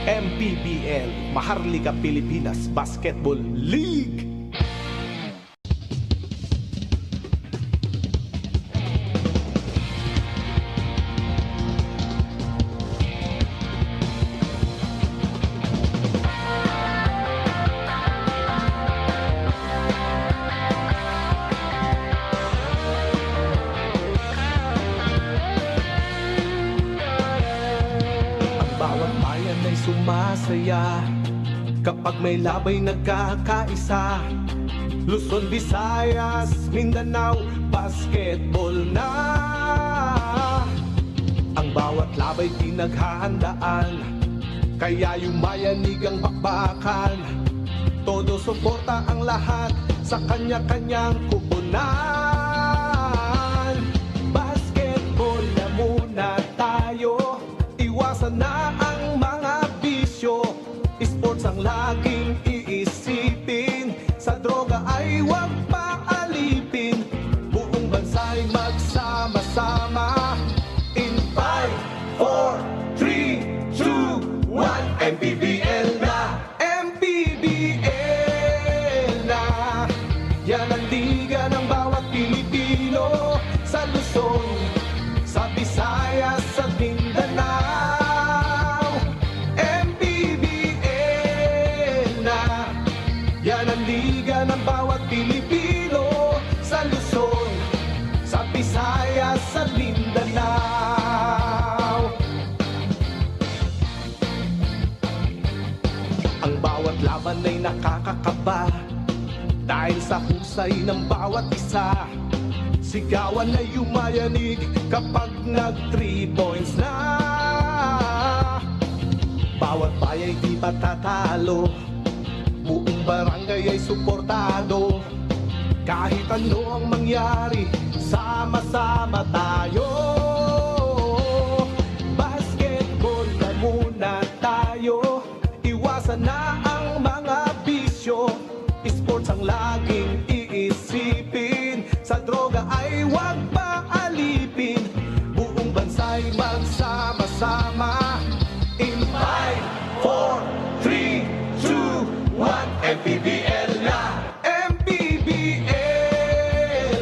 MPBL, Maharlika Pilipinas Basketball League. Bawat bayan ay sumasaya kapag may labay nagkakaisa. Luzon, Visayas, Mindanao, basketball na. Ang bawat labay pinaghahandaan, kaya yumayanig ang bakbakan. Todo suporta ang lahat sa kanya-kanyang kupunan. Basketball na muna tayo, iwasan na ang mga bisyo. Sports ang laging iisipin, sa droga ay huwag paalipin. Buong bansa'y magsama-sama. In 5, 4, 3, 2, 1, MPBL na! MPBL na! Yan ang liga ng bawat Pilipino, sa Luzon, sa Visayas, sa Mindanao. MPBL na! Yan ang liga ng bawat Pilipino, sa Luzon, sa Visayas, sa Mindanao. Ang bawat laban ay nakakakaba dahil sa husay ng bawat isa. Sigawan ay yumayanig kapag nag 3 points na. Bawat bayay di patatalo, buong barangay ay suportado. Kahit ano ang mangyari, sama-sama tayo. Basketball na muna tayo, iwasan na ang mga bisyo. Sports ang laging iisipin, sa droga ay huwag paalipin. Buong bansa'y magsama-sama. In 5, 4, 3, 2, 1, MPBL na! MPBL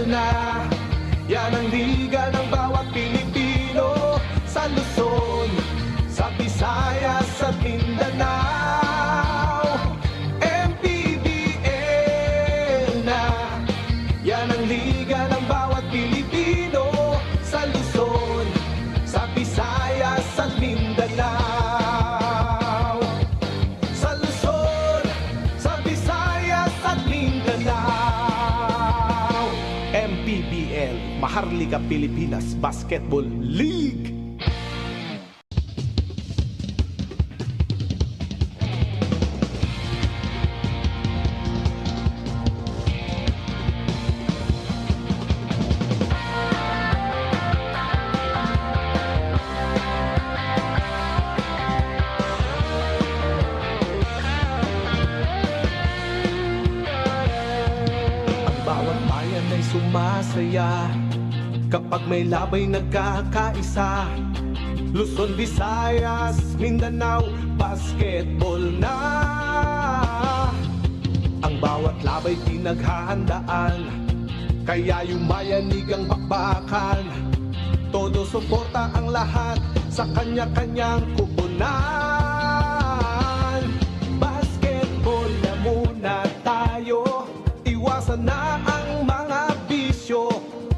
na! Yan ang liga ng bawat Pilipino, sa Luzon, sa Visayas, sa Mindanao. MPBL na! Yan ang liga ng bawat Pilipino, sa Luzon, sa Visayas, sa Mindanao. Sa Luzon, sa Visayas, at Mindanao. MPBL, Maharlika Pilipinas Basketball League. Bawat bayan ay sumasaya kapag may labay nagkakaisa. Luzon, Visayas, Mindanao, basketball na. Ang bawat labay pinaghahandaan, kaya yumayanig ang bakbakan. Todo suporta ang lahat sa kanya-kanyang kupunan. Basketball na muna tayo, iwasan na ang mga bisyo.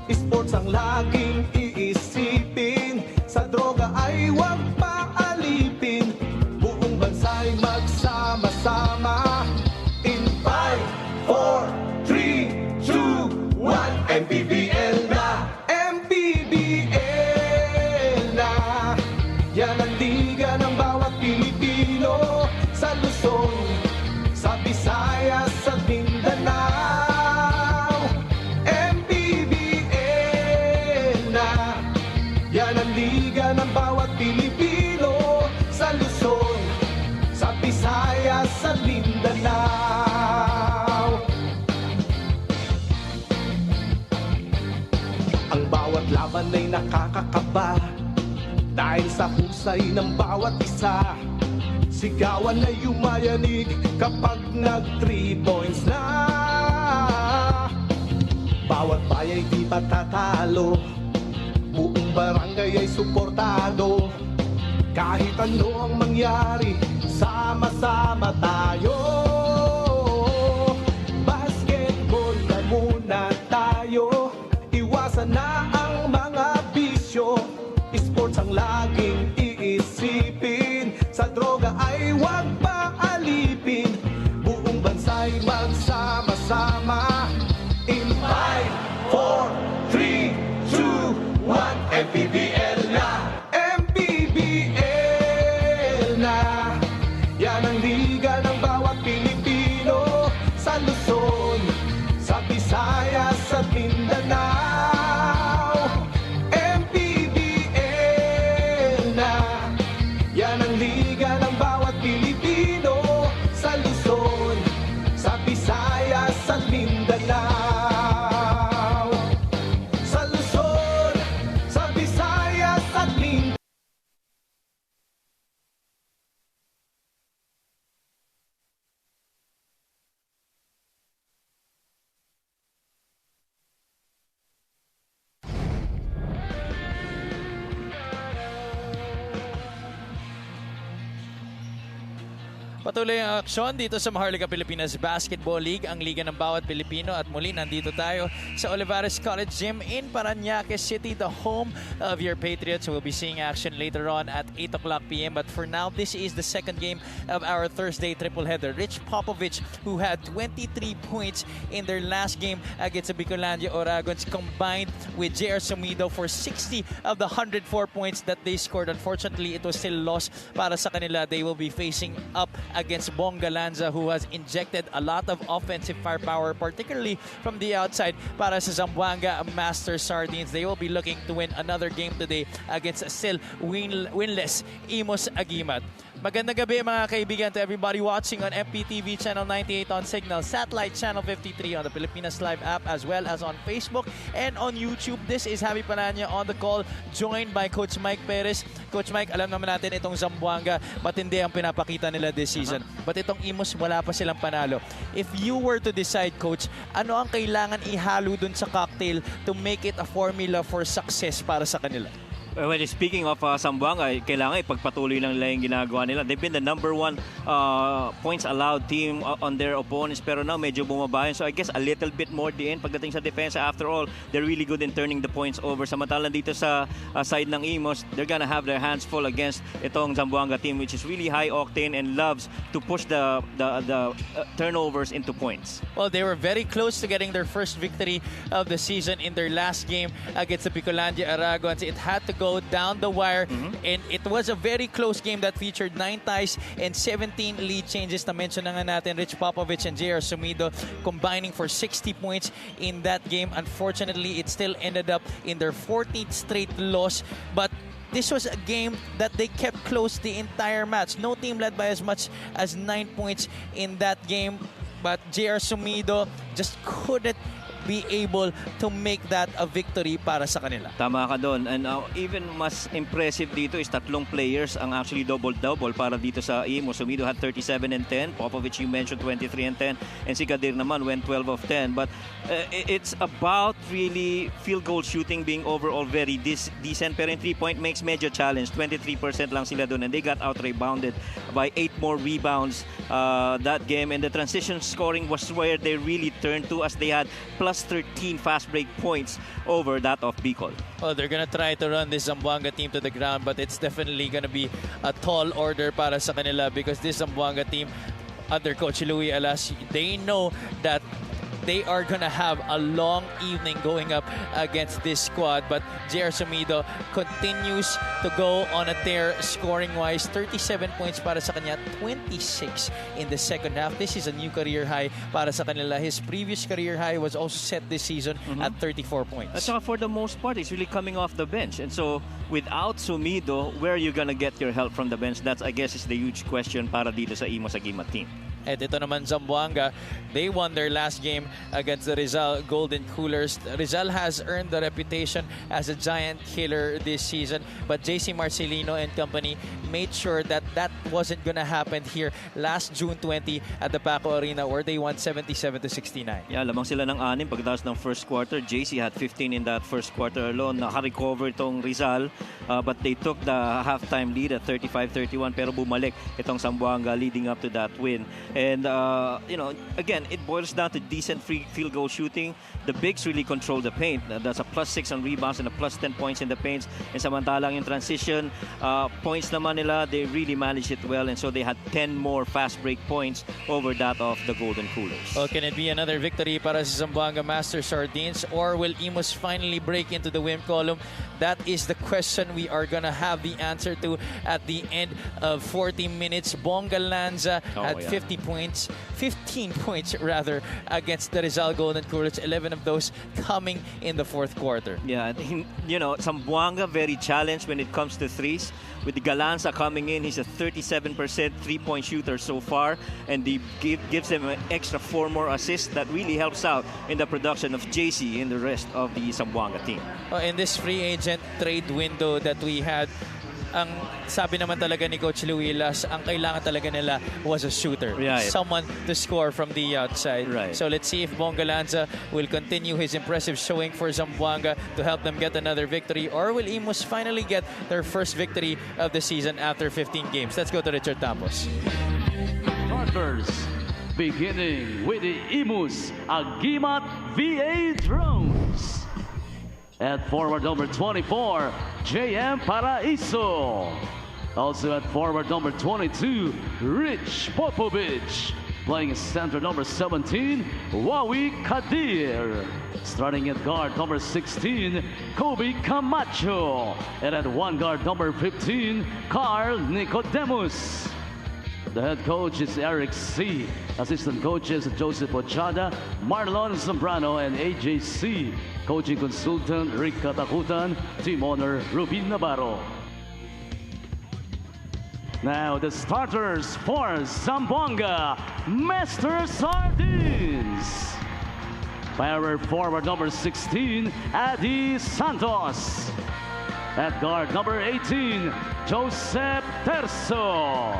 Sports ang laging iisipin, sa droga ay huwag paalipin. Buong bansa'y magsama-sama. In 5, 4, 3, 2, 1, MPBL na! MPBL na! Yan ang liga ng bawat Pilipino, sa Luzon, sa Visayas, sa Mindanao. MPBL na! Yan ang liga ng bawat Pilipino, sa Luzon, sa Visayas, sa Mindanao. Ang bawat laban ay nakakakaba dahil sa husay ng bawat isa. Sigawan na yumayanig kapag nag 3 points na. Bawat bayay di patatalo, buong barangay ay suportado. Kahit ano ang mangyari, sama-sama tayo. Basketball na muna tayo, iwasan na ang mga bisyo. Sports ang laging iisipin, sa droga ay huwag paalipin. Buong bansa'y magsama-sama. In 5, 4, 3, 2, 1, MPBL na! MPBL na! Yan ang liga ng bawat Pilipino, sa Luzon, sa Visayas at Mindanao. MPBL na! Yan ang liga ng bawat Pilipino, sa Luzon, sa Visayas at Mindanao. Patuloy ang aksyon dito sa Maharlika Pilipinas Basketball League, ang liga ng bawat Pilipino. At muli, nandito tayo sa Olivares College Gym in Parañaque City, the home of your Patriots. We'll be seeing action later on at 8 o'clock p.m. But for now, this is the second game of our Thursday triple header. Rich Popovich, who had 23 points in their last game against the Bicolandia Oragons, combined with JR Sumido for 60 of the 104 points that they scored. Unfortunately, it was still lost para sa kanila. They will be facing up against Bonga Lanza, who has injected a lot of offensive firepower, particularly from the outside. Para sa Zamboanga Master Sardines, they will be looking to win another game today against still winless Imus Agimat. Magandang gabi mga kaibigan to everybody watching on MPTV Channel 98 on Signal, Satellite Channel 53 on the Pilipinas Live app, as well as on Facebook and on YouTube. This is Javi Pananya on the call, joined by Coach Mike Perez. Coach Mike, alam naman natin itong Zamboanga, matindi ang pinapakita nila this season. But itong Imus, wala pa silang panalo. If you were to decide, Coach, ano ang kailangan ihalo dun sa cocktail to make it a formula for success para sa kanila? Well, speaking of Zamboanga, kailangan ipagpatuloy lang nila yung ginagawa nila. They've been the number one points allowed team on their opponents, pero now medyo bumaba yun. So I guess a little bit more din pagdating sa defense. After all, they're really good in turning the points over. Samantalang dito sa side ng Imus, they're gonna have their hands full against itong Zamboanga team, which is really high octane and loves to push the turnovers into points. Well, they were very close to getting their first victory of the season in their last game against the Bicolandia Aragons. It had to go down the wire, and it was a very close game that featured 9 ties and 17 lead changes. Na-mention na nga natin, Rich Popovich and JR Sumido combining for 60 points in that game. Unfortunately, it still ended up in their 14th straight loss, but this was a game that they kept close the entire match. No team led by as much as 9 points in that game, but JR Sumido just couldn't be able to make that a victory para sa kanila. Tama ka doon. And even mas impressive dito is tatlong players ang actually double-double para dito sa Imus. Sumido had 37 and 10. Popovich, you mentioned 23 and 10. And si Kadir naman went 12 of 10. But it's about really field goal shooting being overall very decent. Pero in 3-point makes medyo challenge. 23% lang sila doon. And they got out-rebounded by 8 more rebounds that game. And the transition scoring was where they really turned to, as they had plus 13 fast break points over that of Bicol. Oh, they're gonna try to run this Zamboanga team to the ground, but it's definitely gonna be a tall order para sa kanila, because this Zamboanga team under Coach Louie Alas, they know that they are gonna have a long evening going up against this squad. But JR Sumido continues to go on a tear scoring-wise. 37 points para sa kanya, 26 in the second half. This is a new career high para sa kanila. His previous career high was also set this season at 34 points. At saka for the most part, he's really coming off the bench. And so, without Sumido, where are you gonna get your help from the bench? That's, I guess, is the huge question para dito sa Imus Agimat team. At ito naman Zamboanga, they won their last game against the Rizal Golden Coolers. Rizal has earned the reputation as a giant killer this season, but JC Marcelino and company made sure that that wasn't gonna happen here last June 20 at the Paco Arena where they won 77-69. Yeah, lamang sila ng 6 pagkatapos ng first quarter. JC had 15 in that first quarter alone. Naka-recover itong Rizal, but they took the halftime lead at 35-31 pero bumalik itong Zamboanga leading up to that win. And, again, it boils down to decent free field goal shooting. The bigs really control the paint. That's a +6 on rebounds and a +10 points in the paints. And samantalang in transition, points naman nila, they really managed it well. And so they had 10 more fast break points over that of the Golden Coolers. Well, can it be another victory para sa Zamboanga Master Sardines, or will Imus finally break into the win column? That is the question we are gonna have the answer to at the end of 40 minutes. Bonga Lanza had 15 points rather against the Rizal Golden Coolers, 11 of those coming in the fourth quarter. Yeah, Zamboanga very challenged when it comes to threes. With the Galanza coming in, he's a 37% three-point shooter so far, and he gives them an extra 4 more assists that really helps out in the production of JC and the rest of the Zamboanga team. In this free agent trade window that we had, ang sabi naman talaga ni Coach Luilas, ang kailangan talaga nila was a shooter. Right. Someone to score from the outside. Right. So let's see if Bonga Lanza will continue his impressive showing for Zamboanga to help them get another victory, or will Imus finally get their first victory of the season after 15 games? Let's go to Richard Tampos. Starters, beginning with the Imus Agimat VA Drones. At forward number 24, JM Paraiso. Also at forward number 22, Rich Popovich. Playing center number 17, Wawi Kadir. Starting at guard number 16, Kobe Camacho. And at one guard number 15, Carl Nicodemus. The head coach is Eric C. Assistant coaches Joseph Ochada, Marlon Zambrano, and AJC. Coaching consultant Rick Katakutan. Team owner Rubin Navarro. Now the starters for Zamboanga Master Sardines. Power forward number 16, Adi Santos. At guard number 18, Joseph Terzo.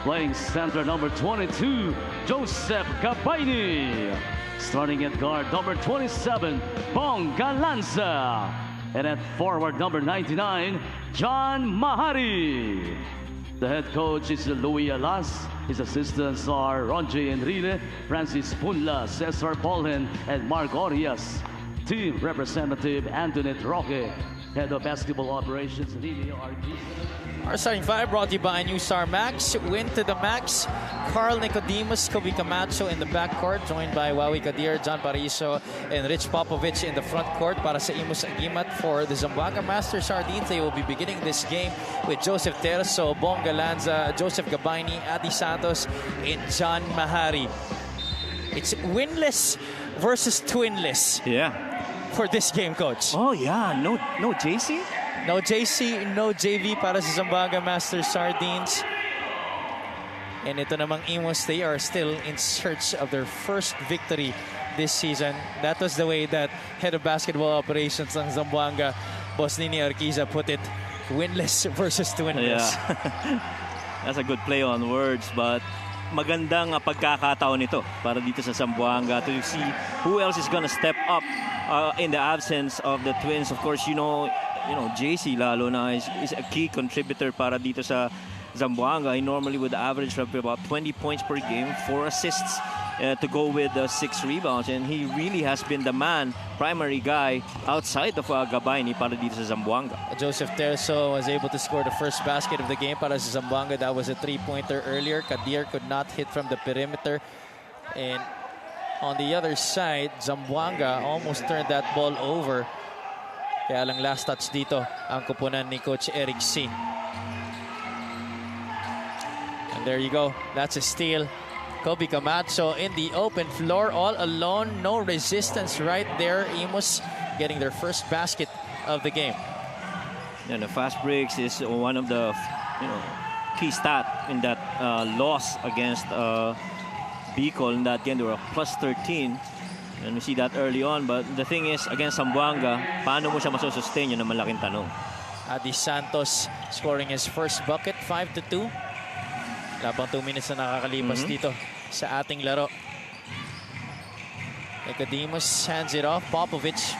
Playing center number 22, Joseph Gabaini. Starting at guard number 27, Bonga Lanza. And at forward number 99, John Mahari. The head coach is Louis Alas. His assistants are Ronji Enrile, Francis Punla, Cesar Polhen, and Mark Orias. Team representative Antoinette Roque. Head of basketball operations, Lili Arquez. Our starting five brought to you by New Star Max. Win to the max. Carl Nicodemus, Kobe Camacho in the backcourt, joined by Wawi Kadir, John Pariso, and Rich Popovich in the front court. Para sa Imus Agimat for the Zamboanga Master Sardines, they will be beginning this game with Joseph Terzo, Bonga Lanza, Joseph Gabaini, Adi Santos, and John Mahari. It's winless versus twinless. Yeah. For this game, Coach. Oh yeah, no JC? No JC, no JV para sa Zamboanga Master Sardines. And ito namang Imus, they are still in search of their first victory this season. That was the way that head of basketball operations ng Zamboanga, Boss Nini Arquiza, put it. Winless versus twinless. Yeah. That's a good play on words, but magandang pagkakataon ito para dito sa Zamboanga to see who else is gonna step up in the absence of the Twins. Of course, you know JC lalo na is a key contributor para dito sa Zamboanga. He normally would average about 20 points per game, 4 assists to go with 6 rebounds, and he really has been the primary guy outside of Gabaini para dito sa Zamboanga. Joseph Terzo was able to score the first basket of the game para sa Zamboanga. That was a 3-pointer earlier. Kadir could not hit from the perimeter, and on the other side, Zamboanga almost turned that ball over. Kaya lang last touch dito ang kupunan ni Coach Eric C. And there you go. That's a steal. Kobe Camacho in the open floor all alone. No resistance right there. Imus getting their first basket of the game. And the fast breaks is one of the key stat in that loss against Bicol in that game. They were plus 13. And we see that early on. But the thing is, against Zamboanga, paano mo siya masusustain? Yun ang malaking tanong. Adi Santos scoring his first bucket, 5-2. Labang 2 minutes na nakakalipas dito sa ating laro. Nicodemus hands it off. Popovich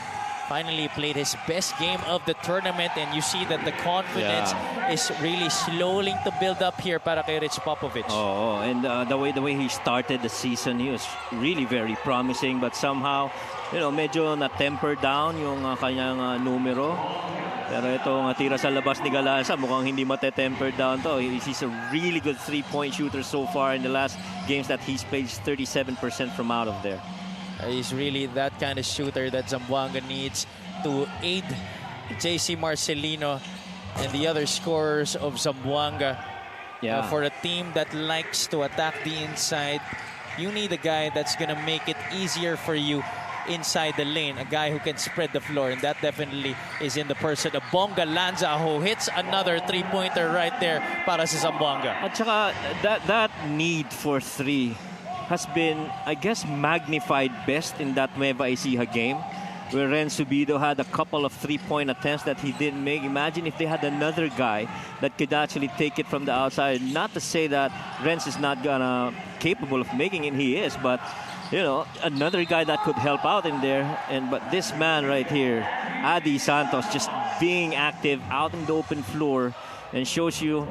finally played his best game of the tournament, and you see that the confidence is really slowly to build up here para kay Rich Popovich. Oh, and the way he started the season, he was really very promising, but somehow, medyo na-temper down yung kanyang numero. Pero itong tira sa labas ni Galanza, mukhang hindi mate-temper down to. He's a really good three-point shooter so far in the last games that he's played. 37% from out of there. He's really that kind of shooter that Zamboanga needs to aid JC Marcelino and the other scorers of Zamboanga. For a team that likes to attack the inside, you need a guy that's going to make it easier for you inside the lane, a guy who can spread the floor, and that definitely is in the person of Bonga Lanza, who hits another three-pointer right there para sa Zamboanga. At saka that need for three has been, I guess, magnified best in that Nueva Ecija game, where Ren Subido had a couple of three-point attempts that he didn't make. Imagine if they had another guy that could actually take it from the outside. Not to say that Renz is not capable of making it, he is, but another guy that could help out in there. But this man right here, Adi Santos, just being active out in the open floor, and shows you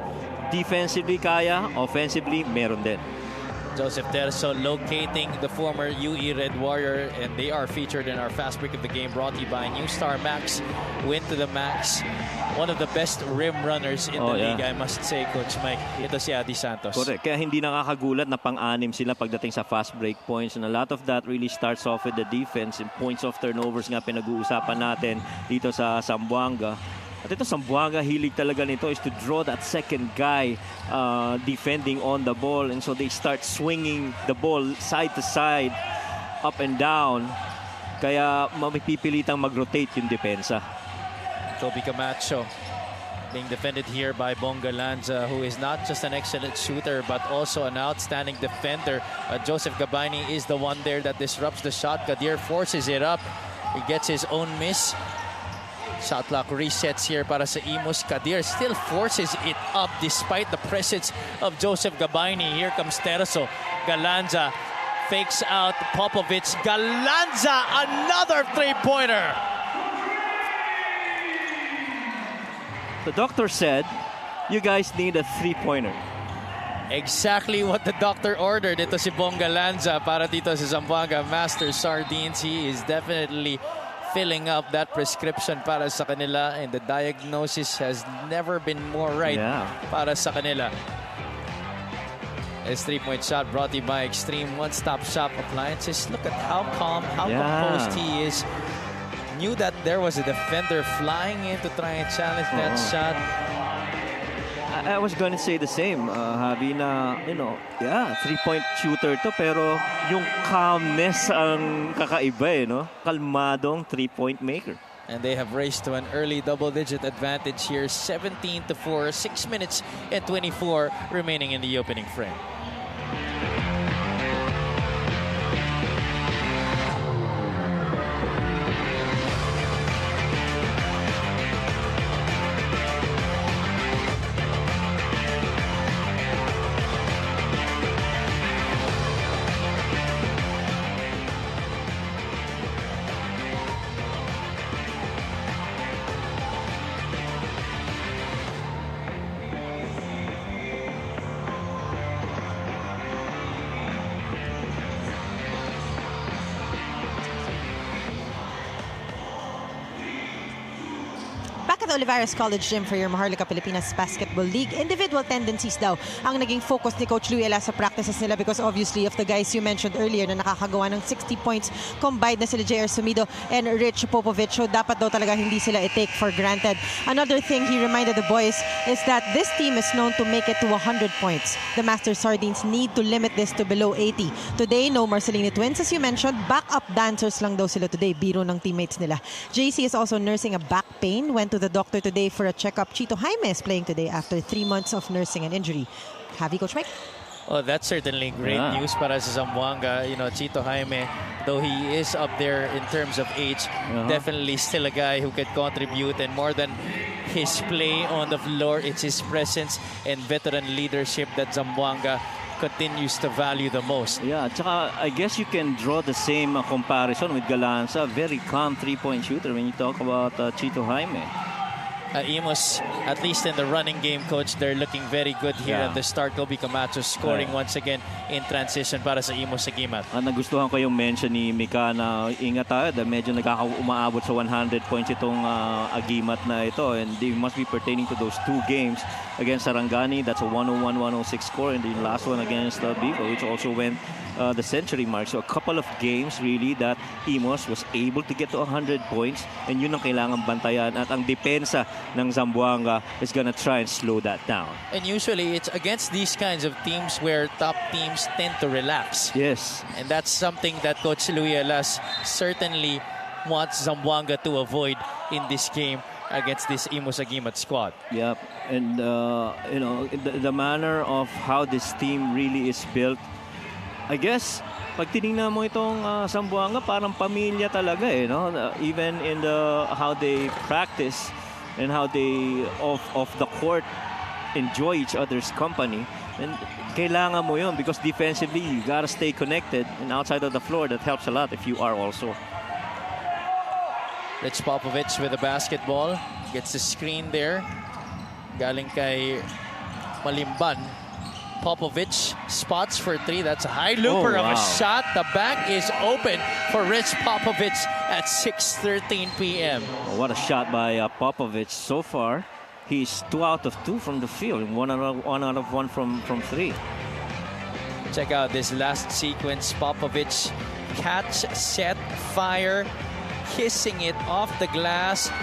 defensively kaya, offensively meron din. Joseph Terso locating the former UE Red Warrior, and they are featured in our fast break of the game, brought to you by New Star Max. Win to the max. One of the best rim runners in the league, I must say, Coach Mike. Ito si Adi Santos. Correct. Kaya hindi nakakagulat na pang-anim sila pagdating sa fast break points. And a lot of that really starts off with the defense. And points of turnovers nga pinag-uusapan natin dito sa Zamboanga. At ito, Zamboanga, hilig talaga nito is to draw that second guy defending on the ball. And so they start swinging the ball side to side, up and down. Kaya mapipilitang mag-rotate yung depensa. Kobe Camacho being defended here by Bonga Lanza, who is not just an excellent shooter, but also an outstanding defender. Joseph Gabayni is the one there that disrupts the shot. Kadir forces it up. He gets his own miss. Shot clock resets here para sa Imus. Kadir still forces it up despite the presence of Joseph Gabayni. Here comes Terso. Galanza fakes out Popovich. Galanza, another three-pointer. The doctor said, you guys need a three-pointer. Exactly what the doctor ordered. Ito si Bonga Lanza para dito sa Zamboanga Master Sardines. He is definitely filling up that prescription para sa kanila, and the diagnosis has never been more right para sa kanila. His three-point shot brought to you by Extreme One-Stop Shop Appliances. Look at how calm, how composed he is. Knew that there was a defender flying in to try and challenge that shot. I was going to say the same, Javi, na, three-point shooter to, pero yung calmness ang kakaiba, Kalmadong three-point maker. And they have raced to an early double-digit advantage here, 17-4, 6 minutes and 24 remaining in the opening frame. Olivares College Gym for your Maharlika Pilipinas Basketball League. Individual tendencies daw ang naging focus ni Coach Luela sa practices nila, because obviously of the guys you mentioned earlier na nakakagawa ng 60 points combined na sila J.R. Sumido and Rich Popovich. So dapat daw talaga hindi sila i-take for granted. Another thing he reminded the boys is that this team is known to make it to 100 points. The Master Sardines need to limit this to below 80. Today, no Marcelini twins. As you mentioned, backup dancers lang daw sila today. Biro ng teammates nila. JC is also nursing a back pain. Went to the doctor today for a checkup. Chito Jaime is playing today after 3 months of nursing an injury. Javi, Coach Mike? Oh, that's certainly great news para sa Zamboanga. You know, Chito Jaime, though he is up there in terms of age, definitely still a guy who could contribute, and more than his play on the floor, it's his presence and veteran leadership that Zamboanga continues to value the most. Yeah, tsaka I guess you can draw the same comparison with Galanza. Very calm three-point shooter when you talk about Chito Jaime. Imus, at least in the running game, coach, they're looking very good here at the start. Kobe Camacho scoring once again in transition para sa Imus Agimat. Nagustuhan ko yung mention ni Mika na ingat tayo dahil medyo umaabot sa 100 points itong Agimat na ito, and they must be pertaining to those two games against Sarangani. That's a 101-106 score, and the last one against Bico, which also went the century mark. So a couple of games really that Imus was able to get to 100 points, and yun ang kailangan bantayan, at ang depensa ng Zamboanga is gonna try and slow that down. And usually it's against these kinds of teams where top teams tend to relax. Yes. And that's something that Coach Louie Alas certainly wants Zamboanga to avoid in this game against this Imus Agimat squad. Yep. And you know, the manner of how this team really is built, I guess pag tinignan mo itong Zamboanga, parang pamilya talaga eh, no? Even in the how they practice and how they off the court enjoy each other's company. And kailangan mo yun because defensively you gotta stay connected, and outside of the floor that helps a lot if you are also. Rich Popovich with the basketball, gets the screen there. Galing kay Malimban. Popovich spots for three. That's a high looper of a shot. The back is open for Rich Popovich at 6:13 p.m. What a shot by Popovich so far. He's 2 out of 2 from the field, one out of 1 from 3. Check out this last sequence. Popovich catch, set, fire, kissing it off the glass.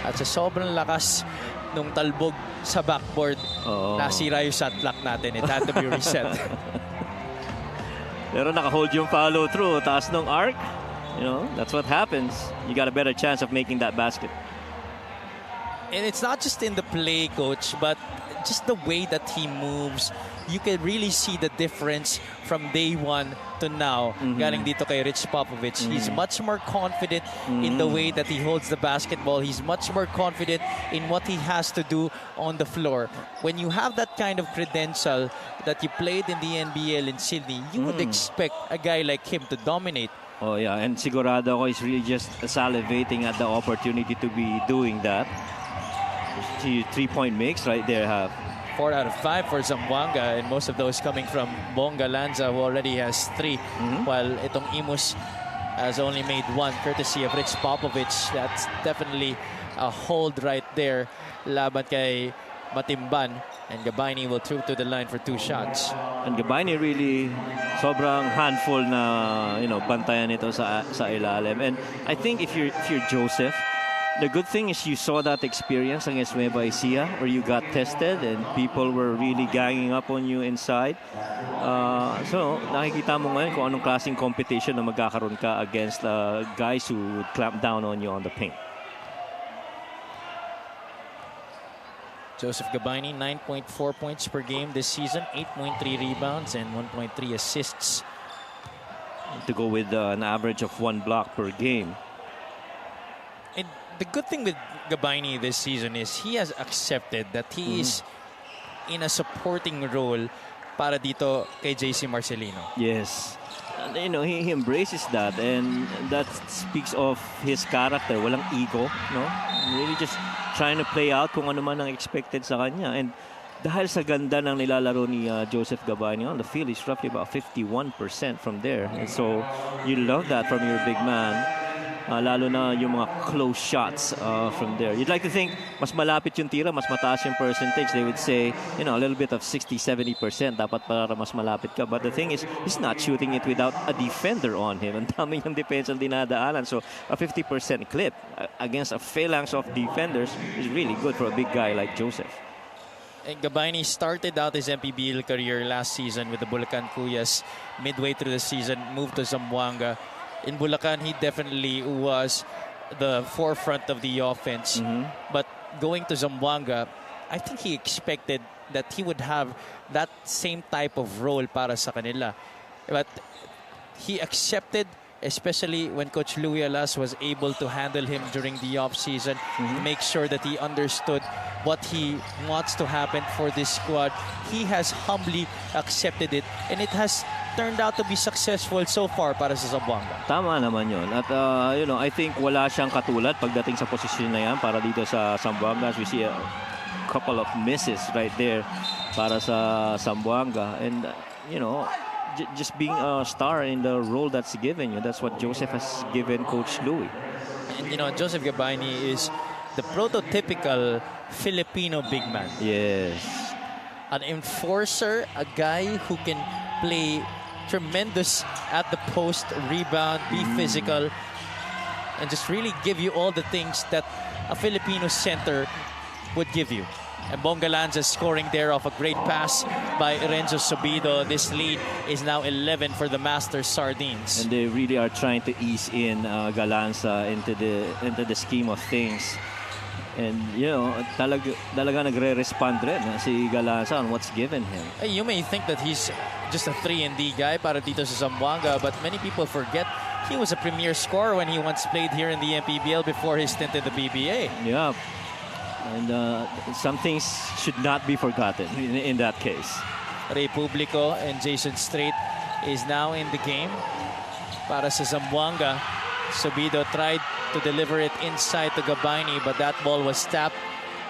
At sa sobrang lakas nung talbog sa backboard, nasira yung shot clock natin. It had to be reset. Pero naka-hold yung follow through. Taas ng arc. You know, that's what happens. You got a better chance of making that basket. And it's not just in the play, coach, but just the way that he moves. You can really see the difference from day one to now. Galing dito kay Rich Popovich. He's much more confident in the way that he holds the basketball. He's much more confident in what he has to do on the floor. When you have that kind of credential that you played in the NBL in Sydney, you would expect a guy like him to dominate. Oh yeah, and sigurado ako is really just salivating at the opportunity to be doing that. 3-point makes right there have. 4 out of 5 for Zamboanga, and most of those coming from Bonga Lanza, who already has 3, while itong Imus has only made 1, courtesy of Rich Popovich. That's definitely a hold right there. Laban kay Matimban, and Gabayni will through to the line for 2 shots. And Gabayni really sobrang handful na, you know, bantayan ito sa ilalim. And I think if you're Joseph, the good thing is you saw that experience against Nueva Ecija where you got tested and people were really ganging up on you inside. So, nakikita mo ngayon kung anong klaseng competition na magkakaroon ka against guys who would clamp down on you on the paint. Joseph Gabayni, 9.4 points per game this season, 8.3 rebounds and 1.3 assists. To go with an average of 1 block per game. And the good thing with Gabayni this season is he has accepted that he is in a supporting role para dito kay JC Marcelino. Yes. And, you know, he embraces that, and that speaks of his character. Walang ego, no? Really just trying to play out kung ano man ang expected sa kanya. And dahil sa ganda ng nilalaro ni Joseph Gabayni on the field, he's roughly about 51% from there. And so you love that from your big man. Lalo na yung mga close shots from there. You'd like to think mas malapit yung tira, mas mataas yung percentage. They would say, you know, a little bit of 60-70% dapat para mas malapit ka. But the thing is, he's not shooting it without a defender on him. Ang dami yung defense ang dinadaanan. So a 50% clip against a phalanx of defenders is really good for a big guy like Joseph. And Gabayni started out his MPBL career last season with the Bulacan Cuyas. Midway through the season, moved to Zamboanga. In Bulacan, he definitely was the forefront of the offense. But going to Zamboanga, I think he expected that he would have that same type of role para sa kanila. But he accepted, especially when Coach Louis Alas was able to handle him during the off-season, make sure that he understood what he wants to happen for this squad. He has humbly accepted it, and it has turned out to be successful so far para sa Zamboanga. Tama naman yun. At I think wala siyang katulad pagdating sa posisyon na yan para dito sa Zamboanga. As we see a couple of misses right there para sa Zamboanga. And, just being a star in the role that's given you. That's what Joseph has given Coach Louis. And, Joseph Gabayni is the prototypical Filipino big man. Yes. An enforcer, a guy who can play tremendous at the post, rebound, be physical, and just really give you all the things that a Filipino center would give you. And Bongalanza scoring there off a great pass by Renzo Subido. This lead is now 11 for the Masters Sardines. And they really are trying to ease in Galanza into the scheme of things. And, talaga nagre-respond rin si Galanza on what's given him. You may think that he's just a 3-and-D guy para dito sa Zamboanga, but many people forget he was a premier scorer when he once played here in the MPBL before his stint in the BBA. Yeah. And some things should not be forgotten in that case. Ray Publico and Jason Strait is now in the game para sa Zamboanga. Subido tried to deliver it inside to Gabayni, but that ball was tapped.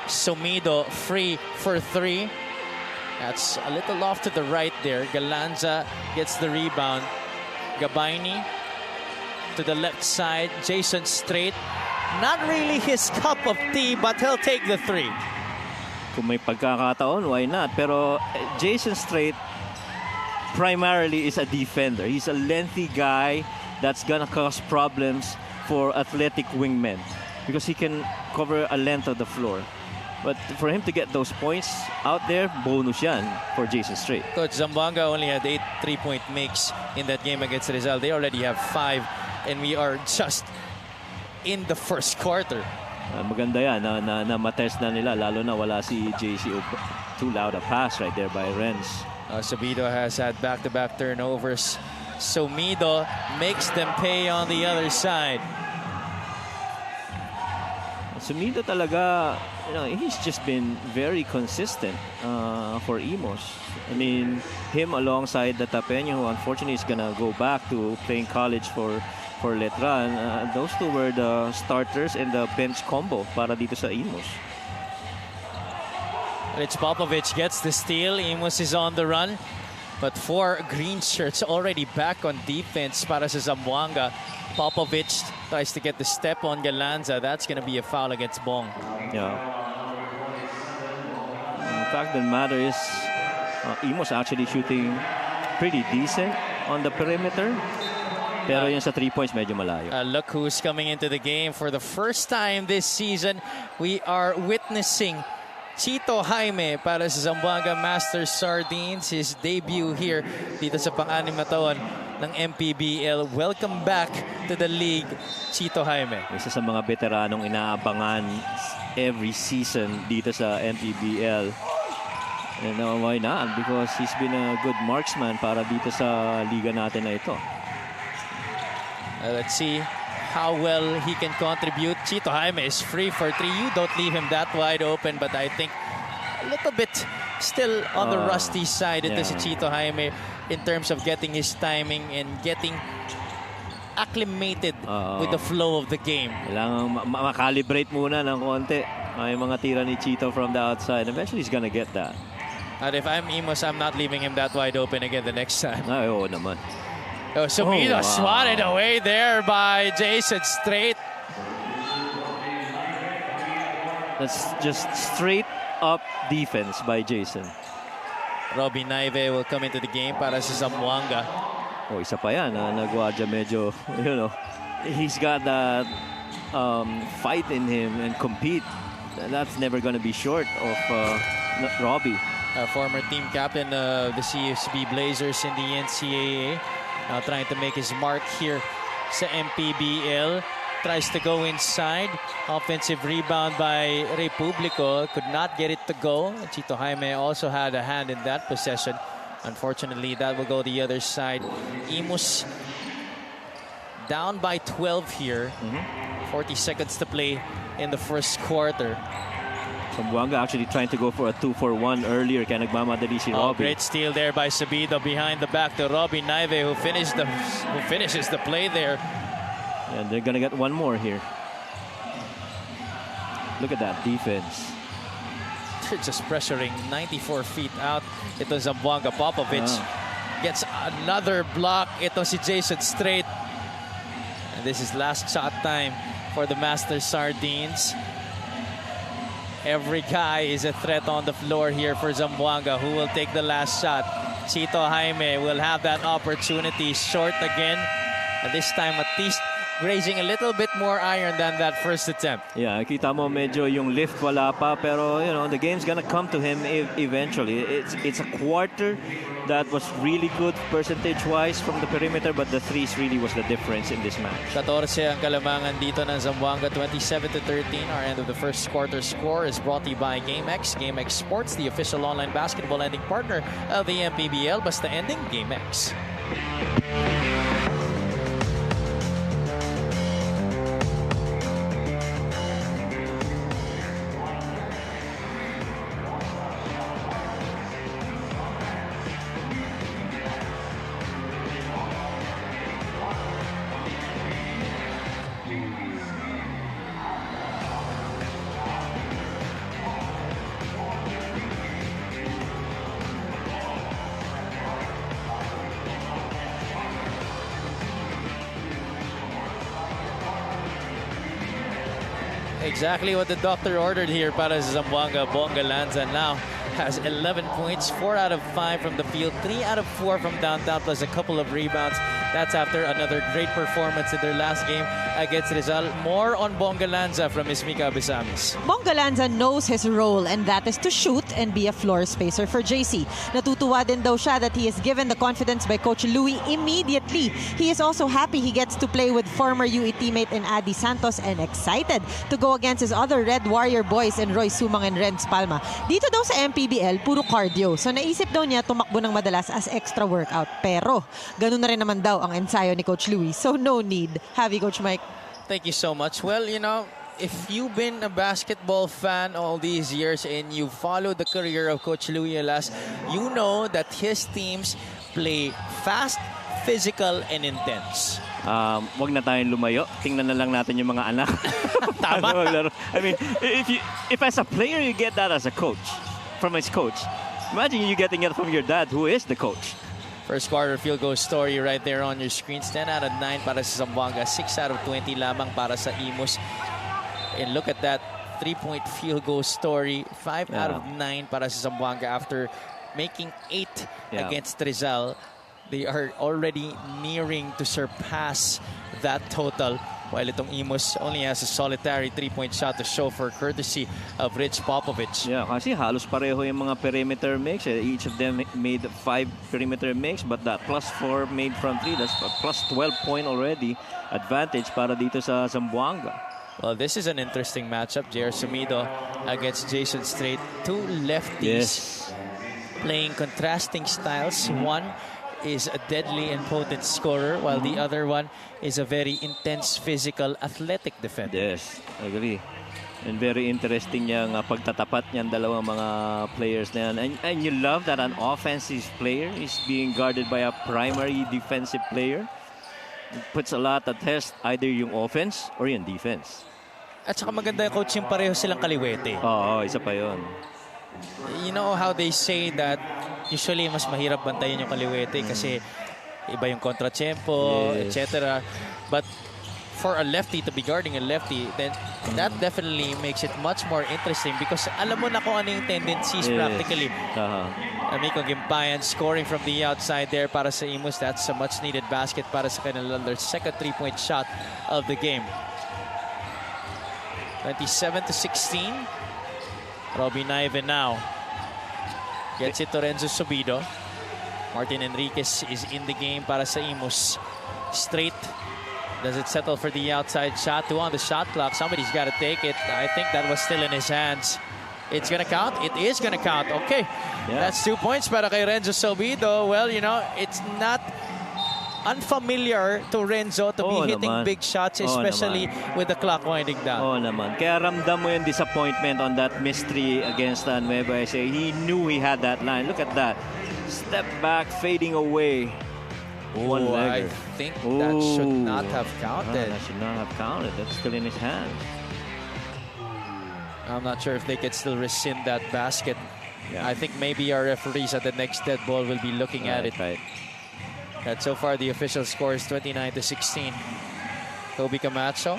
Sumido free for 3. That's a little off to the right there. Galanza gets the rebound. Gabayni to the left side. Jason Strait. Not really his cup of tea, but he'll take the 3. Kung may pagkakataon, why not? Pero Jason Strait primarily is a defender. He's a lengthy guy that's gonna cause problems for athletic wingmen because he can cover a length of the floor. But for him to get those points out there, bonus yan for Jason Strait. Coach Zamboanga only had 8 3-point makes in that game against Rizal. They already have 5, and we are just in the first quarter. Maganda yan na matest na nila, lalo na wala si JC. Too loud a pass right there by Renz. Subido has had back-to-back turnovers. Sumido makes them pay on the other side. Sumido talaga, he's just been very consistent for Imus. I mean, him alongside the Tapeño, who unfortunately is gonna go back to playing college for Letran. Those two were the starters and the bench combo para dito sa Imus. Rich Popovich gets the steal. Imus is on the run. But 4 green shirts already back on defense para sa Zamboanga. Popovich tries to get the step on Galanza. That's going to be a foul against Bong. Yeah. The fact of the matter is, Imus actually shooting pretty decent on the perimeter. Pero yung sa 3 points, medyo malayo. Look who's coming into the game for the first time this season. We are witnessing Chito Jaime para sa Zamboanga Masters Sardines. His debut here dito sa pang-anim na taon ng MPBL. Welcome back to the league, Chito Jaime. Isa sa mga veteranong inaabangan every season dito sa MPBL. And why not? Because he's been a good marksman para dito sa liga natin na ito. Let's see how well he can contribute. Chito Jaime is free for 3. You don't leave him that wide open, but I think a little bit still on the rusty side ito si Chito Jaime in terms of getting his timing and getting acclimated with the flow of the game. Kailangan makalibrate muna ng konti. May mga tira ni Chito from the outside. Eventually, he's gonna get that. And if I'm Imus, I'm not leaving him that wide open again the next time. Ay, oo naman. Sumido swatted away there by Jason Strait. That's just straight up defense by Jason. Robbie Naive will come into the game para sa Zamboanga. Oh, isa pa yan. Nagwadya medyo, he's got that fight in him and compete. That's never going to be short of Robbie. Former team captain of the CSB Blazers in the NCAA. Now trying to make his mark here sa MPBL. tries to go inside. Offensive rebound by Republico. Could not get it to go. Chito Jaime also had a hand in that possession. Unfortunately, that will go the other side. Imus down by 12 here. 40 seconds to play in the first quarter. Zamboanga actually trying to go for a 2-for-1 earlier. Kaya nagmamadali si Oh, Robbie. great steal there by Sabido behind the back to Robbie Naive, who finishes the play there. And they're gonna get one more here. Look at that defense. They're just pressuring 94 feet out. Ito Zamboanga. Popovic gets another block. Ito si Jason Strait. And this is last shot time for the Master Sardines. Every guy is a threat on the floor here for Zamboanga. Who will take the last shot? Chito Jaime will have that opportunity. Short again. And this time at least grazing a little bit more iron than that first attempt. Yeah, kita mo medyo yung lift wala pa, pero you know the game's gonna come to him eventually. It's a quarter that was really good percentage-wise from the perimeter, but the threes really was the difference in this match. 14 ang kalamangan dito ng Zamboanga, 27-13. Our end of the first quarter score is brought to you by GameX. GameX Sports, the official online basketball lending partner of the MPBL. Basta ending, GameX. Exactly what the doctor ordered here para sa Zamboanga. Bonga Lanza now has 11 points, 4 out of 5 from the field, 3 out of 4 from downtown, plus a couple of rebounds. That's after another great performance in their last game against Rizal. More on Bonga Lanza from Miss Mika Bisamis. Bonga Lanza knows his role, and that is to shoot and be a floor spacer for JC. Natutuwa din daw siya that he is given the confidence by Coach Louie immediately. He is also happy he gets to play with former UE teammate in Adi Santos and excited to go against his other Red Warrior boys and Roy Sumang and Renz Palma. Dito daw sa MPBL, puro cardio. So naisip daw niya tumakbo ng madalas as extra workout. Pero ganun na rin naman daw ang ensayo ni Coach Louie. So no need. Have you, Coach Mike? Thank you so much. Well, you know, if you've been a basketball fan all these years and you follow the career of Coach Louie Alas, you know that his teams play fast, physical, and intense. Wag na tayong lumayo. Tingnan na lang natin yung mga anak. Tama. I mean, if as a player you get that as a coach, from his coach, imagine you getting it from your dad, who is the coach. First quarter field goal story right there on your screens. 10 out of 9 para sa Zamboanga. 6 out of 20 lamang para sa Imus. And look at that 3-point field goal story. 5 out of 9 para sa Zamboanga after making 8 against Rizal. They are already nearing to surpass that total. While itong Imus only has a solitary 3-point shot to show for courtesy of Rich Popovich. Yeah, kasi halos pareho yung mga perimeter makes. Each of them made 5 perimeter makes, but that +4 made from 3. That's a +12 point already advantage para dito sa Zamboanga. Well, this is an interesting matchup. J.R. Sumido against Jason Strait. Two lefties playing contrasting styles. One is a deadly and potent scorer, while the other one is a very intense, physical, athletic defender. Yes, I agree. And very interesting yung pagtatapat niyan dalawang mga players na yan. And you love that an offensive player is being guarded by a primary defensive player. It puts a lot at test either yung offense or yung defense. At saka maganda yung coach yung pareho silang kaliwete. Oo, isa pa yun. You know how they say that usually mas mahirap bantayan yung kaliwete kasi iba yung kontrachempo, etc. But for a lefty to be guarding a lefty, then that definitely makes it much more interesting because alam mo na kung ano yung tendencies practically. Amico Gimpayan scoring from the outside there para sa Imus. That's a much needed basket para sa kanila. Their second 3-point shot of the game. 27-16. Robby Naive now gets it to Renzo Subido. Martin Enriquez is in the game para sa Imus. Straight Does it settle for the outside shot? 2 on the shot clock. Somebody's got to take it. I think that was still in his hands. It's going to count. It is going to count. Okay. Yeah. That's 2 points para kay Renzo Sobido. Well, you know, it's not unfamiliar to Renzo to be hitting big shots, especially with the clock winding down. Oh naman. Kaya ramdam mo yung disappointment on that mystery against Nueva Ecija. He knew he had that line. Look at that. Step back, fading away. One legger. I think that should not have counted. That should not have counted. That's still in his hands. I'm not sure if they can still rescind that basket. Yeah. I think maybe our referees at the next dead ball will be looking at it. Right. And so far, the official score is 29-16. Kobe Camacho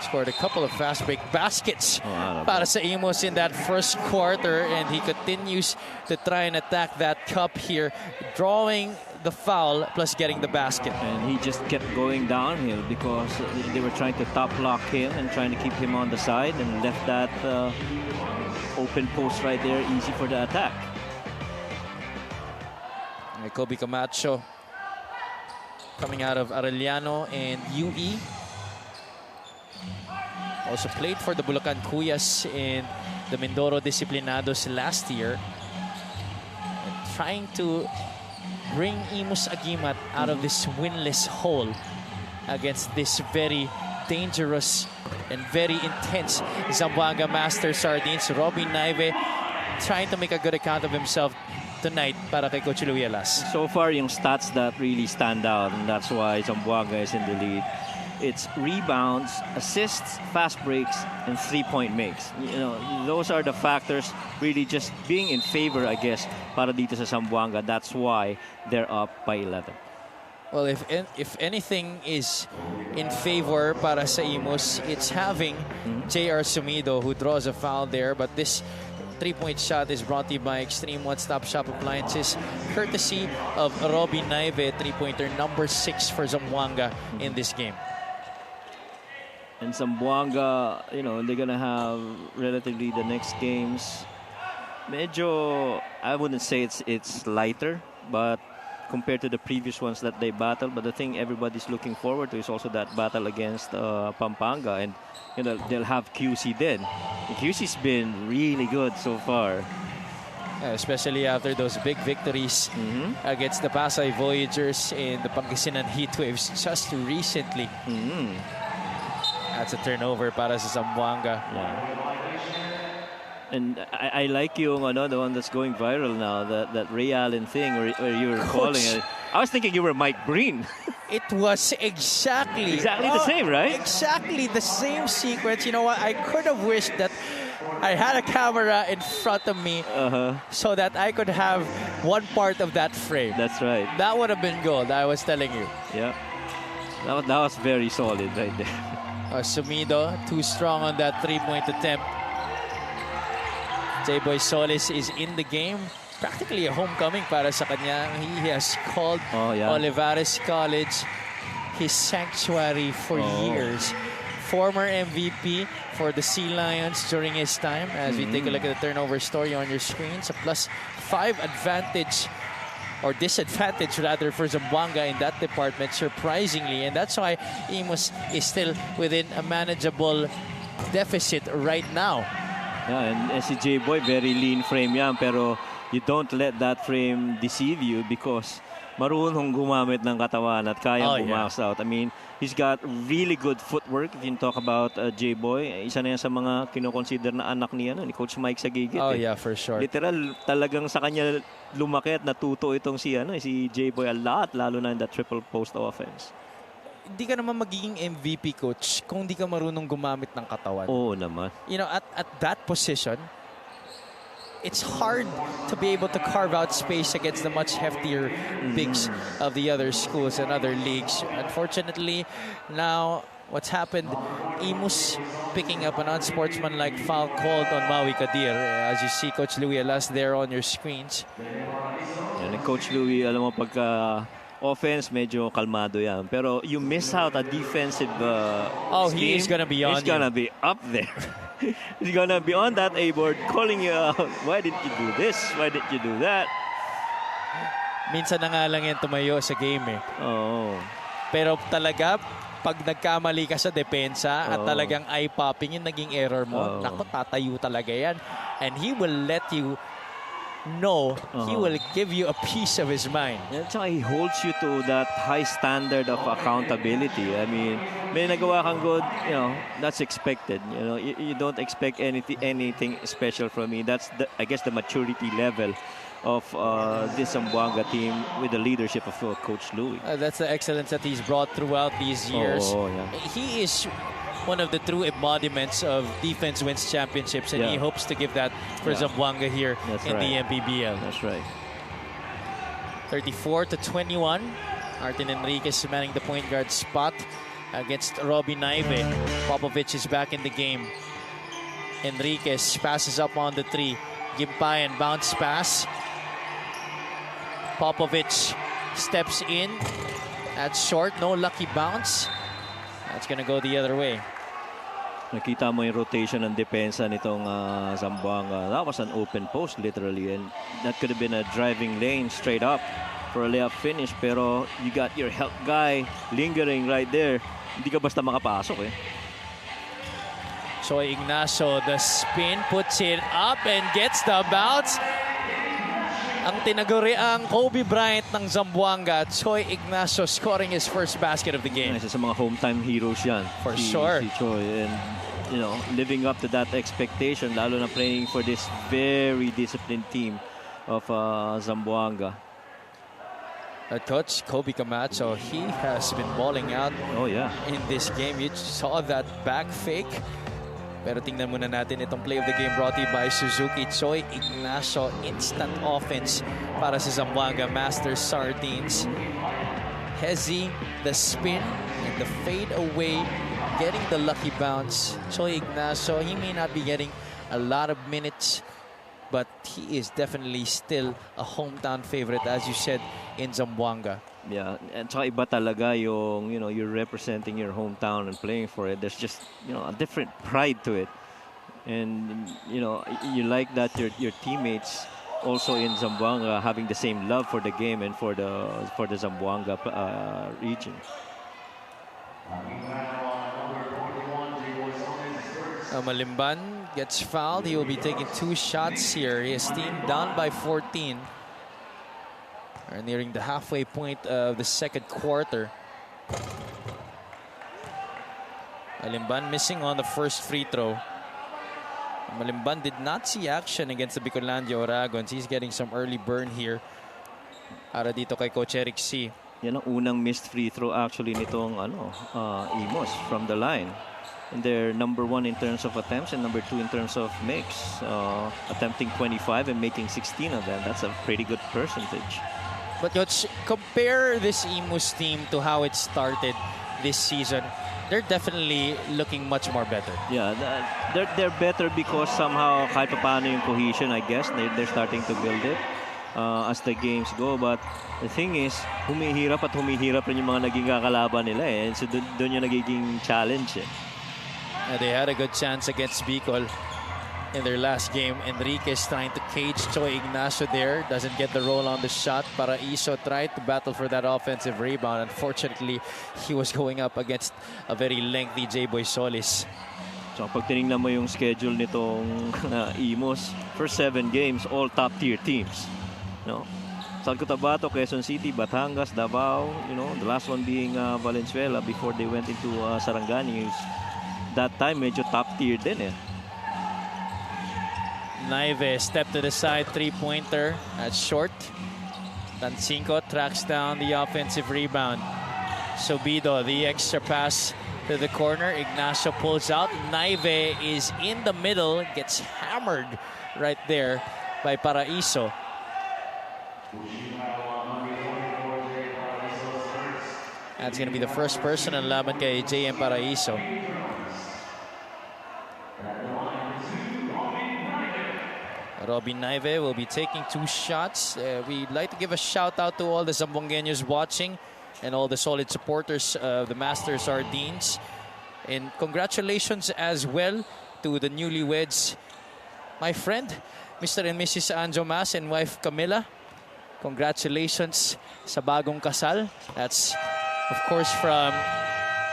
scored a couple of fast break baskets para sa Imus in that first quarter, and he continues to try and attack that cup here, drawing the foul plus getting the basket. And he just kept going downhill because they were trying to top lock him and trying to keep him on the side, and left that open post right there easy for the attack. Kobe Camacho coming out of Arellano and UE. Also played for the Bulacan Cuyas and the Mindoro Disciplinados last year. And trying to bring Imus Agimat out of this winless hole against this very dangerous and very intense Zamboanga Master Sardines. Robin Naive trying to make a good account of himself tonight para kay Coach Louie Alas. So far, yung stats that really stand out, and that's why Zamboanga is in the lead. It's rebounds, assists, fast breaks, and three-point makes. You know, those are the factors really just being in favor, I guess, para dito sa Zamboanga. That's why they're up by 11. Well, if anything is in favor para sa Imus, it's having J.R. Sumido, who draws a foul there. But this three-point shot is brought to you by Extreme One-Stop Shop Appliances, courtesy of Robin Naive, three-pointer number 6 for Zamboanga in this game. And Zamboanga, you know, they're gonna have relatively the next games. Medyo, I wouldn't say it's lighter, but compared to the previous ones that they battled. But the thing everybody's looking forward to is also that battle against Pampanga, and you know they'll have QC then. And QC's been really good so far. Yeah, especially after those big victories against the Pasay Voyagers and the Pangasinan Heatwaves just recently. That's a turnover para sa Zamboanga. Yeah. And I like yung the one that's going viral now, that Ray Allen thing where you were calling it. I was thinking you were Mike Breen. It was exactly the same, right? Exactly the same sequence. You know what? I could have wished that I had a camera in front of me so that I could have one part of that frame. That's right. That would have been gold, I was telling you. Yeah. That was very solid right there. Sumido, too strong on that three-point attempt. J-Boy Solis is in the game. Practically a homecoming para sa kanya. He has called Olivares College his sanctuary for years. Former MVP for the Sea Lions during his time. As we take a look at the turnover story on your screens, a +5 advantage, or disadvantage rather, for Zamboanga in that department, surprisingly. And that's why Imus is still within a manageable deficit right now. Yeah, and si J-Boy, very lean frame yan, pero you don't let that frame deceive you because marunong gumamit ng katawan at kayang bumax out. I mean, he's got really good footwork. If you talk about J-Boy, isa na yan sa mga kinoconsider na anak ni Coach Mike Sagigit. Yeah, for sure. Literal, talagang sa kanya lumaki at natuto itong si J-Boy a lot, lalo na in that triple post offense. Hindi ka naman magiging MVP, coach, kung hindi ka marunong gumamit ng katawan. Oo naman. You know, at that position, it's hard to be able to carve out space against the much heftier bigs of the other schools and other leagues. Unfortunately, now what's happened, Imus picking up an unsportsmanlike foul called on Maui Kadir. As you see Coach Louie Alas there on your screens. And Coach Louie, alam mo, pagka offense, medyo kalmado yan. Pero you miss out a defensive scheme, he is gonna be on. He's gonna be up there. He's gonna be on that A-board calling you out. Why did you do this? Why did you do that? Minsan na nga lang yan tumayo sa game eh. Pero talaga, pag nagkamali ka sa depensa at Oo. talagang eye-popping yung naging error mo, Oo. naku, tatayo talaga yan. And he will let you know, he will give you a piece of his mind. At saka he holds you to that high standard of accountability. I mean, may nagawa kang good, you know, that's expected. You know, you don't expect anything special from me. That's, I guess, the maturity level of this Zamboanga team with the leadership of Coach Louis. That's the excellence that he's brought throughout these years. Oh, yeah. He is one of the true embodiments of defense wins championships, and he Yeah. hopes to give that for Yeah. Zamboanga here That's in right. the MPBL. That's right. 34-21. Martin Enriquez manning the point guard spot against Robbie Naive. Popovich is back in the game. Enriquez passes up on the three. Gimpayan bounce pass. Popovich steps in. That's short. No lucky bounce. That's gonna go the other way. Nakita mo yung rotation ng depensa nitong Zamboanga. That was an open post literally, and that could have been a driving lane straight up for a layup finish, pero you got your help guy lingering right there. Hindi ka basta makapasok eh. So Ignacio, the spin, puts it up and gets the bounce. Ang tinaguriang Kobe Bryant ng Zamboanga, Choi Ignacio scoring his first basket of the game. Isa sa mga hometown heroes yan. For sure. Si Choi, and you know, living up to that expectation, lalo na playing for this very disciplined team of Zamboanga. Coach Kobe Camacho, he has been balling out Oh yeah. in this game. You saw that back fake. Pero tingnan muna natin itong play of the game brought to you by Suzuki. Choi Ignacio, instant offense para sa Zamboanga Masters Sardines. Hezi, the spin and the fade away, getting the lucky bounce. Choi Ignacio, he may not be getting a lot of minutes, but he is definitely still a hometown favorite, as you said, in Zamboanga. Yeah, and saka iba talaga yung, you know, you're representing your hometown and playing for it. There's just, you know, a different pride to it. And, you know, you like that your teammates also in Zamboanga having the same love for the game and for the Zamboanga region. Malimban gets fouled. He will be taking 2 shots here. His team down by 14. Are nearing the halfway point of the second quarter. Malimban missing on the first free throw. Malimban did not see action against the Bicolandia Oragons. He's getting some early burn here. Para dito kay Coach Eric C. Yan ang unang missed free throw actually nitong Imus from the line. And they're number 1 in terms of attempts and number 2 in terms of makes. Attempting 25 and making 16 of them. That's a pretty good percentage. But Coach, compare this Imus team to how it started this season. They're definitely looking much more better. Yeah, they're better because somehow kahit paano yung cohesion, I guess, they're starting to build it as the games go. But the thing is, humihirap rin yung mga naging kakalaban nila eh. And so doon yung nagiging challenge eh. They had a good chance against Bicol in their last game. Enriquez trying to cage Choi Ignacio there. Doesn't get the roll on the shot. Paraiso tried to battle for that offensive rebound. Unfortunately, he was going up against a very lengthy J-Boy Solis. So pag tinignan mo yung schedule nitong Imus, first 7 games, all top-tier teams. No? San Cotabato, Quezon City, Batangas, Davao, you know, the last one being Valenzuela before they went into Sarangani. That time, medyo top-tier din eh. Naive step to the side, 3-pointer. That's short. Tancinco tracks down the offensive rebound. Sobido, the extra pass to the corner. Ignacio pulls out. Naive is in the middle. Gets hammered right there by Paraiso. That's going to be the first personal laban kay JM Paraiso. Robin Naive will be taking 2 shots. We'd like to give a shout out to all the Zamboangueños watching and all the solid supporters of the Masters Sardines. And congratulations as well to the newlyweds. My friend, Mr. and Mrs. Anjo Mas and wife Camila. Congratulations sa bagong kasal. That's of course, from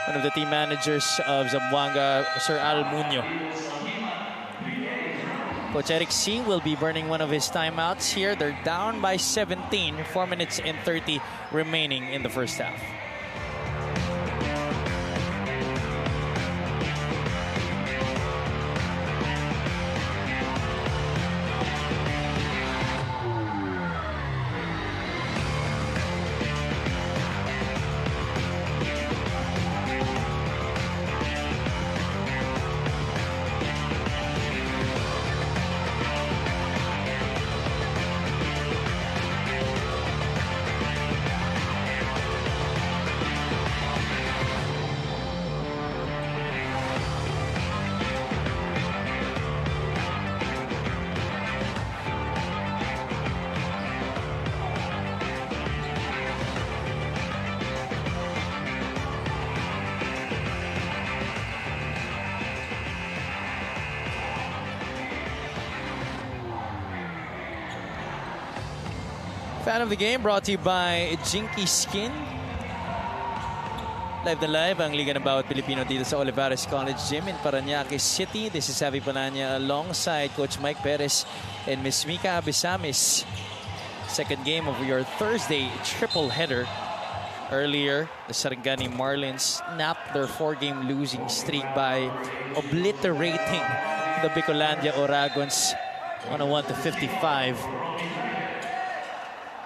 one of the team managers of Zamboanga, Sir Al Muño. Coach Eric C. will be burning one of his timeouts here. They're down by 17, 4 minutes and 30 remaining in the first half. Fan of the game brought to you by Jinky Skin. Live na live ang Liga ng Bawat Pilipino dito sa Olivares College Gym in Parañaque City. This is Javi Palanya alongside Coach Mike Perez and Miss Mika Abisamis. Second game of your Thursday triple header. Earlier, the Sarangani Marlins snapped their 4-game losing streak by obliterating the Bicolandia Oragons on a 1-55.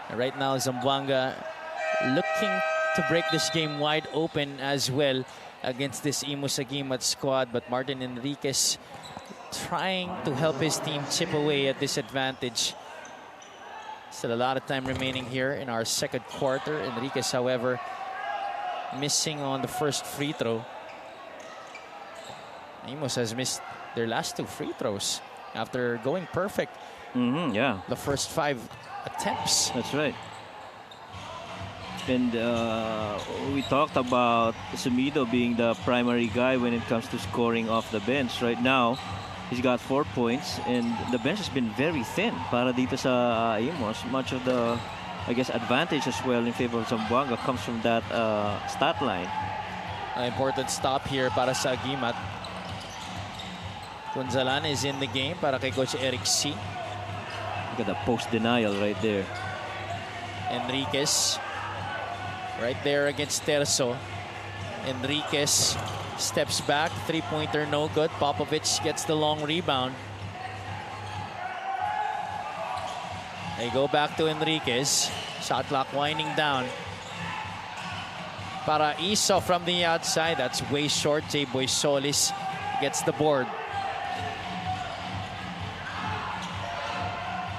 Right now, Zamboanga looking to break this game wide open as well against this Imus Agimat squad. But Martin Enriquez trying to help his team chip away at this advantage. Still a lot of time remaining here in our second quarter. Enriquez, however, missing on the first free throw. Imus has missed their last 2 free throws after going perfect. Yeah. The first 5 attempts. That's right. And we talked about Sumido being the primary guy when it comes to scoring off the bench. Right now, he's got 4 points, and the bench has been very thin para dito sa Imus. Much of the, I guess, advantage as well in favor of Zamboanga comes from that stat line. An important stop here para sa Agimat. Gonzalan is in the game para kay Coach Eric C. Look at the post denial right there. Enriquez right there against Terzo. Enriquez steps back, 3-pointer no good. Popovich gets the long rebound. They go back to Enriquez. Shot clock winding down. Para Iso from the outside. That's way short. J-Boy Solis gets the board.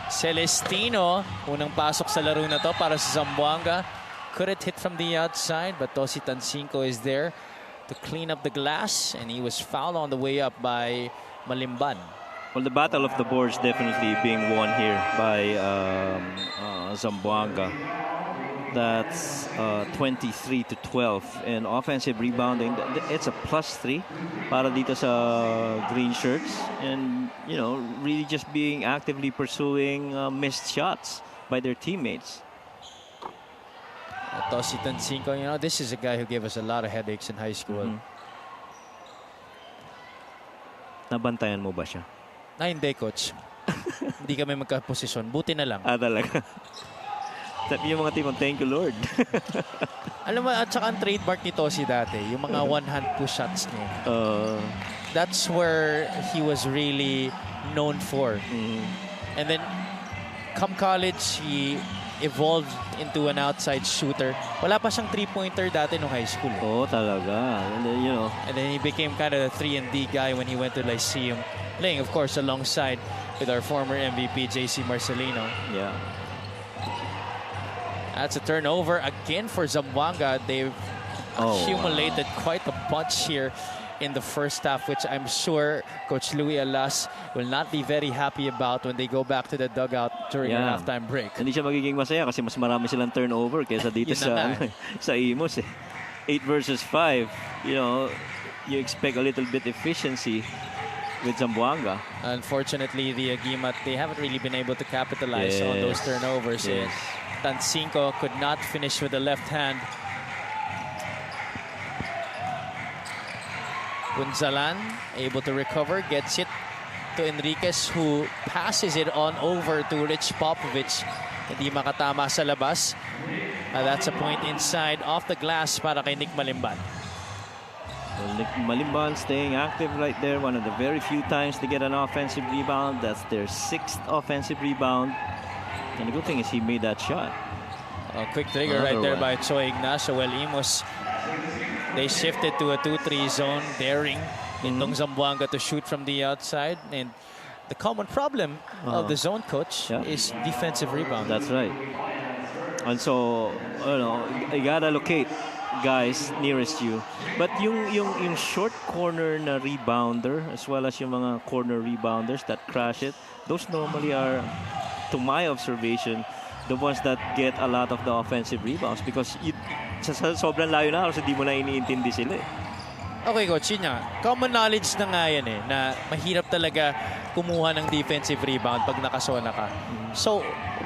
Celestino, unang pasok sa laro na to para sa Zamboanga. Couldn't hit from the outside, but Tosi Tancinco is there to clean up the glass, and he was fouled on the way up by Malimban. Well, the battle of the boards definitely being won here by Zamboanga. That's 23-12, and offensive rebounding, it's a +3 para dito sa green shirts, and you know, really just being actively pursuing missed shots by their teammates. Tosi Tancinco, you know, this is a guy who gave us a lot of headaches in high school. Nabantayan mo ba siya? Hindi, coach. Hindi kami magkaposisyon. Buti na lang. Talaga. Sabi yung mga team, thank you, Lord. Alam mo, at saka ang trademark ni Tosi dati, yung mga one-hand push shots niya. That's where he was really known for. And then, come college, he evolved into an outside shooter. Wala pa siyang 3-pointer dati nung high school. Talaga. And then, you know. And then he became kind of a 3-and-D guy when he went to Lyceum. Playing, of course, alongside with our former MVP, JC Marcelino. Yeah. That's a turnover again for Zamboanga. They've accumulated quite a bunch here in the first half, which I'm sure Coach Louis Alas will not be very happy about when they go back to the dugout during the halftime break. Hindi siya magiging masaya kasi mas marami silang turnover kaysa dito sa Imus. 8 versus 5. You know, you expect a little bit efficiency with Zamboanga. Unfortunately, the Agimat, they haven't really been able to capitalize on those turnovers. Yes. Tancinco could not finish with the left hand. Punzalan able to recover, gets it to Enriquez, who passes it on over to Rich Popovich. Hindi makatama sa labas. That's a point inside off the glass para kay Nick Malimban. Well, Nick Malimban staying active right there. One of the very few times to get an offensive rebound. That's their 6th offensive rebound. And the good thing is he made that shot. A quick trigger right there by Choi Ignacio. Well, Imus, they shifted to a 2-3 zone, daring Indong Zamboanga to shoot from the outside. And the common problem of the zone coach is defensive rebound. That's right. And so, you gotta locate guys nearest you. But yung short corner na rebounder, as well as yung mga corner rebounders that crash it, those normally are, to my observation, the ones that get a lot of the offensive rebounds, because sa sobrang layo na, kasi di mo na iniintindi sila eh. Okay, Coach, yun nga. Common knowledge na nga yan eh, na mahirap talaga kumuha ng defensive rebound pag nakasona ka. So,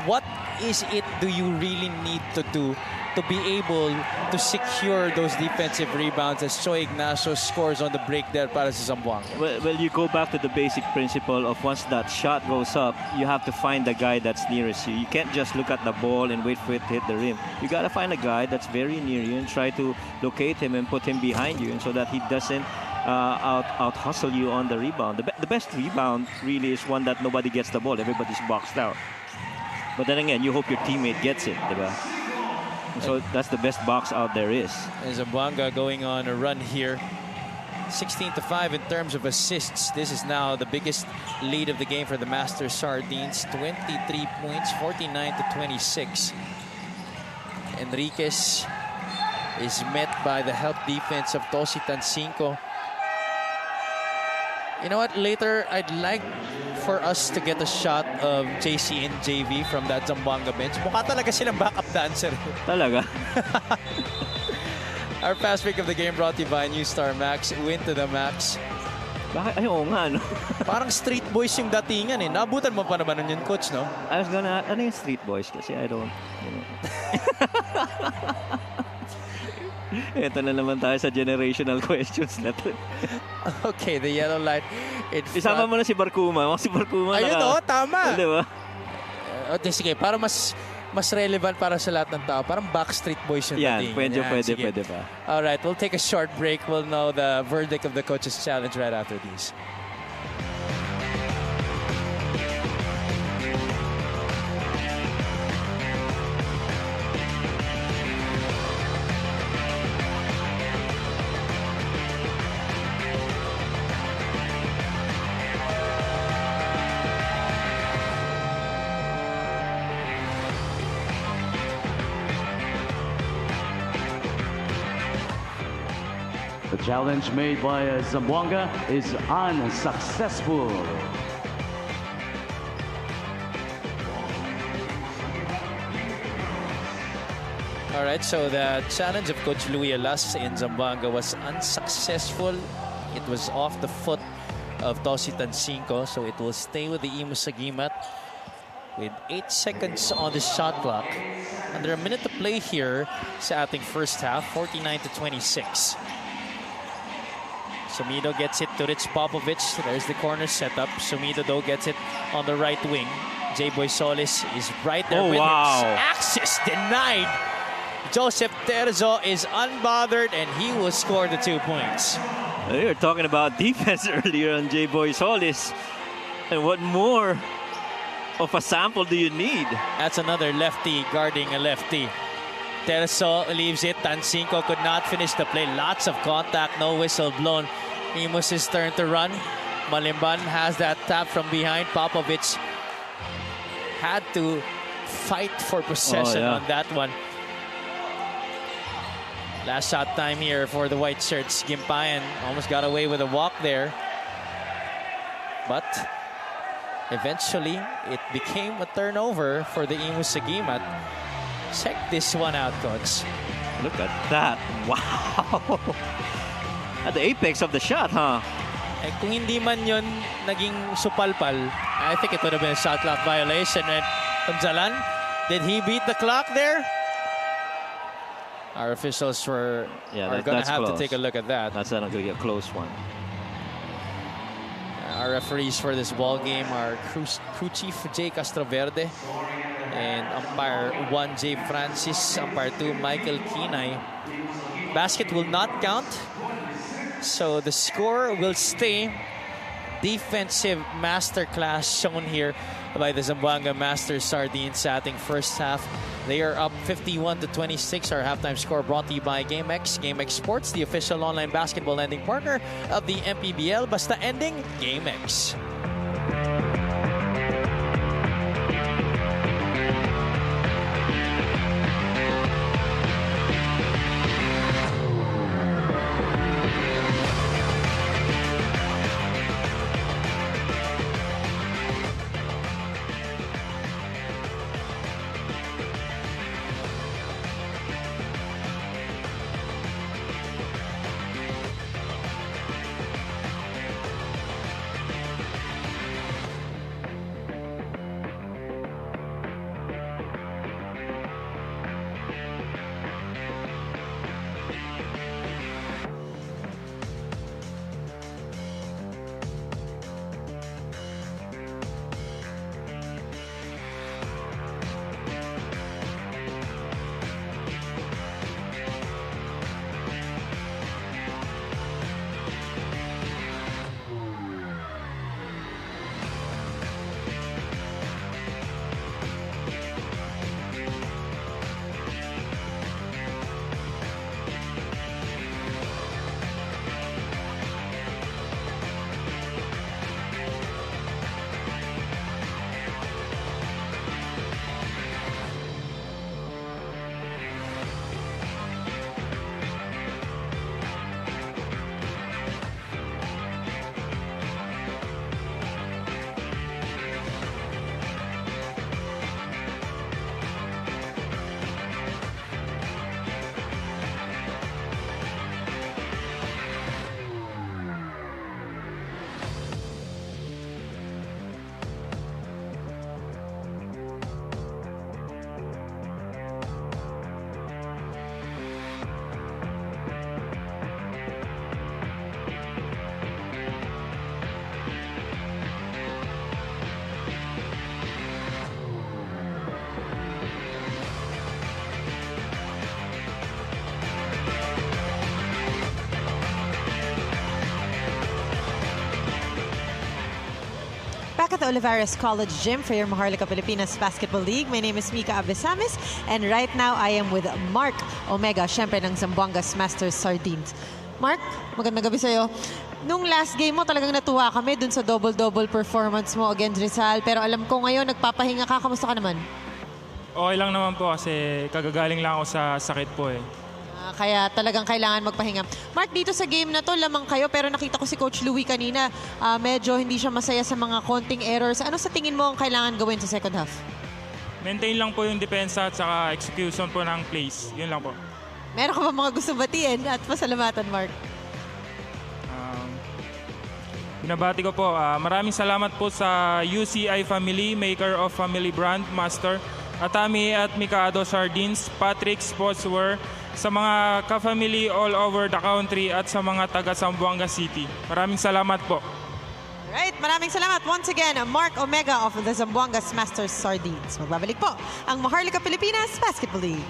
what is it do you really need to do to be able to secure those defensive rebounds as Choi Ignacio scores on the break there para sa Zamboanga? Well, you go back to the basic principle of once that shot goes up, you have to find the guy that's nearest you. You can't just look at the ball and wait for it to hit the rim. You got to find a guy that's very near you and try to locate him and put him behind you, and so that he doesn't out hustle you on the rebound. The best rebound really is one that nobody gets the ball. Everybody's boxed out. But then again, you hope your teammate gets it, diba? So that's the best box out there is. And Zamboanga going on a run here. 16-5 in terms of assists. This is now the biggest lead of the game for the Master Sardines. 23 points, 49-26. Enriquez is met by the help defense of Tosi Tancinco. You know what? Later, I'd like for us to get a shot of JC and JV from that Zamboanga bench. Mukha talaga silang backup dancer. Talaga? Our fast break of the game brought to you by New Star Max. Win to the max. Bakit? Ay, oo nga, no? Parang street boys yung datingan eh. Nabutan mo pa naman nun yun, Coach, no? I was gonna, ano yung street boys? Kasi I don't, Ito na naman tayo sa generational questions na to. Okay, the yellow light. Isama mo na si Barkuma. Si Barkuma ayun o, tama. Di ba? Okay, sige, para mas relevant para sa lahat ng tao. Parang Backstreet Boys yung dating. Pwede pa. Alright, we'll take a short break. We'll know the verdict of the Coach's Challenge right after these. The challenge made by Zamboanga is unsuccessful. All right, so the challenge of Coach Louie Alas in Zamboanga was unsuccessful. It was off the foot of Tosi Tancinco, so it will stay with the Imus Agimat with 8 seconds on the shot clock. Under a minute to play here sa ating first half, 49-26. Sumido gets it to Rich Popovich. There's the corner setup. Sumido, though, gets it on the right wing. J-Boy Solis is right there with him. Access denied. Joseph Terzo is unbothered, and he will score the 2 points. We were talking about defense earlier on J-Boy Solis. And what more of a sample do you need? That's another lefty guarding a lefty. Terzo leaves it. Tancinco could not finish the play. Lots of contact, no whistle blown. Imus' turn to run. Malimban has that tap from behind. Popovich had to fight for possession on that one. Last shot time here for the white shirts. Gimpayan almost got away with a walk there. But eventually, it became a turnover for the Imus Agimat. Check this one out, Coach. Look at that. Wow. At the apex of the shot, huh? Eh, kung hindi man yun naging supalpal, I think it would have been a shot clock violation. And Gonzalan, did he beat the clock there? Our officials are going to have to take a look at that. That's going to be a close one. Our referees for this ball game are crew chief Jay Castroverde and umpire 1 J Francis, umpire 2 Michael Kinay. Basket will not count, so the score will stay. Defensive masterclass shown here by the Zamboanga Masters Sardines sa ating first half. They are up 51-26. Our halftime score brought to you by GameX. GameX Sports, the official online basketball lending partner of the MPBL. Basta ending, GameX. Back at the Olivares College Gym for your Maharlika Pilipinas Basketball League. My name is Mika Abesamis, and right now I am with Mark Omega, syempre ng Zamboanga's Masters Sardines. Mark, magandang gabi sa'yo. Nung last game mo, talagang natuwa kami dun sa double-double performance mo against Rizal. Pero alam ko ngayon, nagpapahinga ka. Kamusta ka naman? Okay lang naman po kasi kagagaling lang ako sa sakit po eh. Kaya talagang kailangan magpahinga. Mark, dito sa game na to, lamang kayo. Pero nakita ko si Coach Louie kanina, medyo hindi siya masaya sa mga konting errors. Ano sa tingin mo ang kailangan gawin sa second half? Maintain lang po yung depensa at saka execution po ng plays. Yun lang po. Meron ka ba mga gusto batiin at pasalamatan, Mark? Binabati ko po. Maraming salamat po sa UCI Family, maker of family brand, Master, Atami at Mikado Sardines, Patrick Sportswear, sa mga ka-family all over the country at sa mga taga Zamboanga City. Maraming salamat po. Right, maraming salamat. Once again, Mark Omega of the Zamboanga's Masters Sardines. Magbabalik po ang Maharlika Pilipinas Basketball League.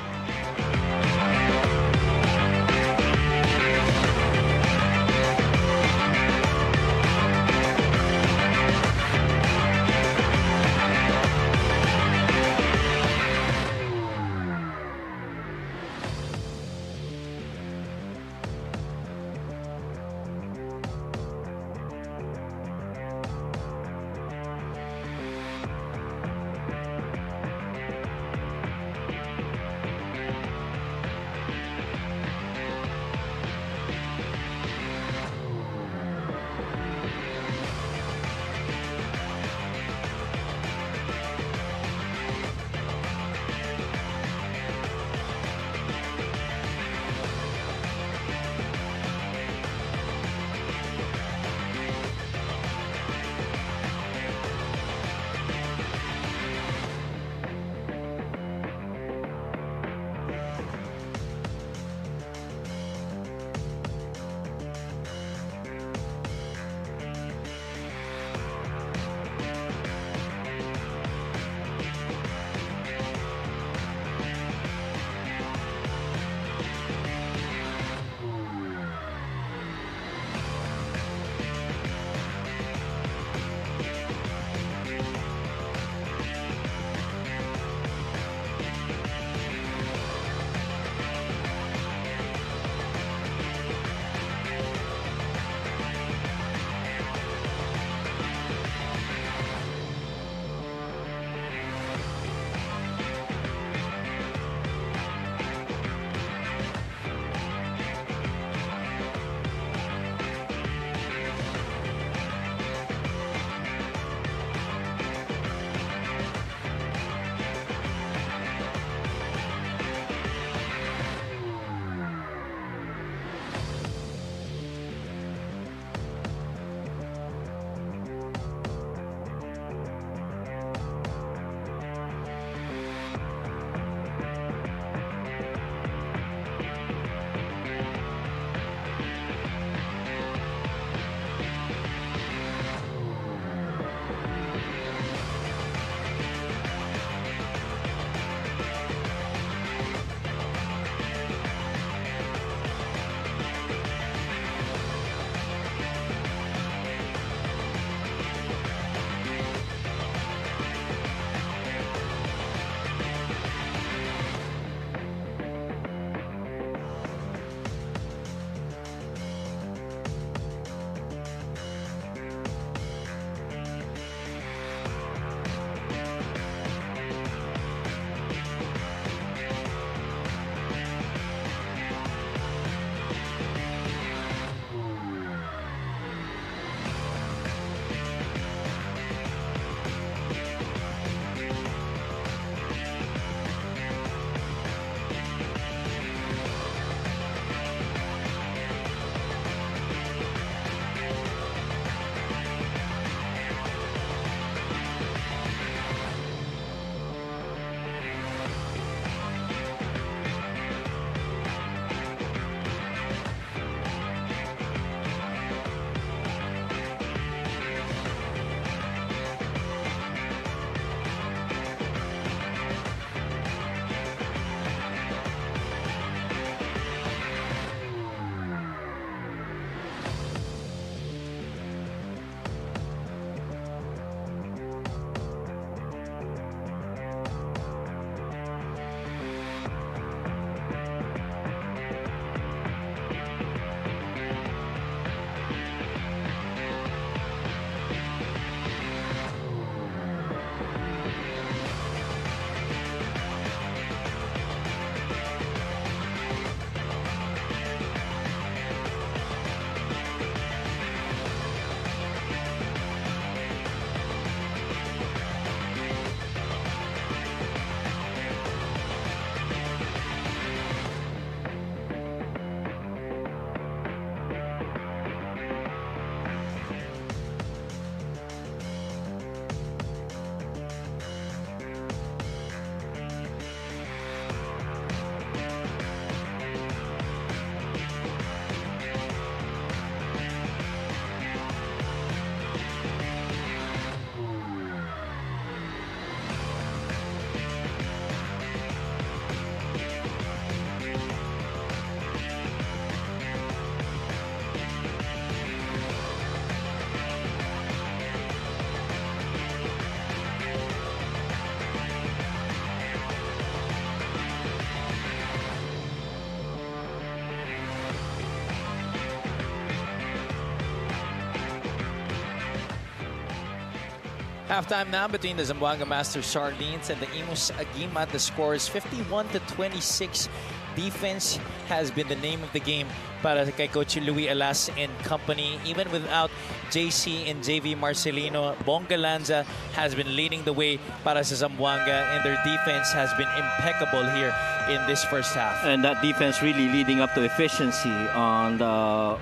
Halftime now between the Zamboanga Master Sardines and the Imus Agimat. The score is 51-26. Defense has been the name of the game para kay Coach Louis Alas and company. Even without JC and JV Marcelino, Bonga Lanza has been leading the way para sa Zamboanga, and their defense has been impeccable here in this first half. And that defense really leading up to efficiency on the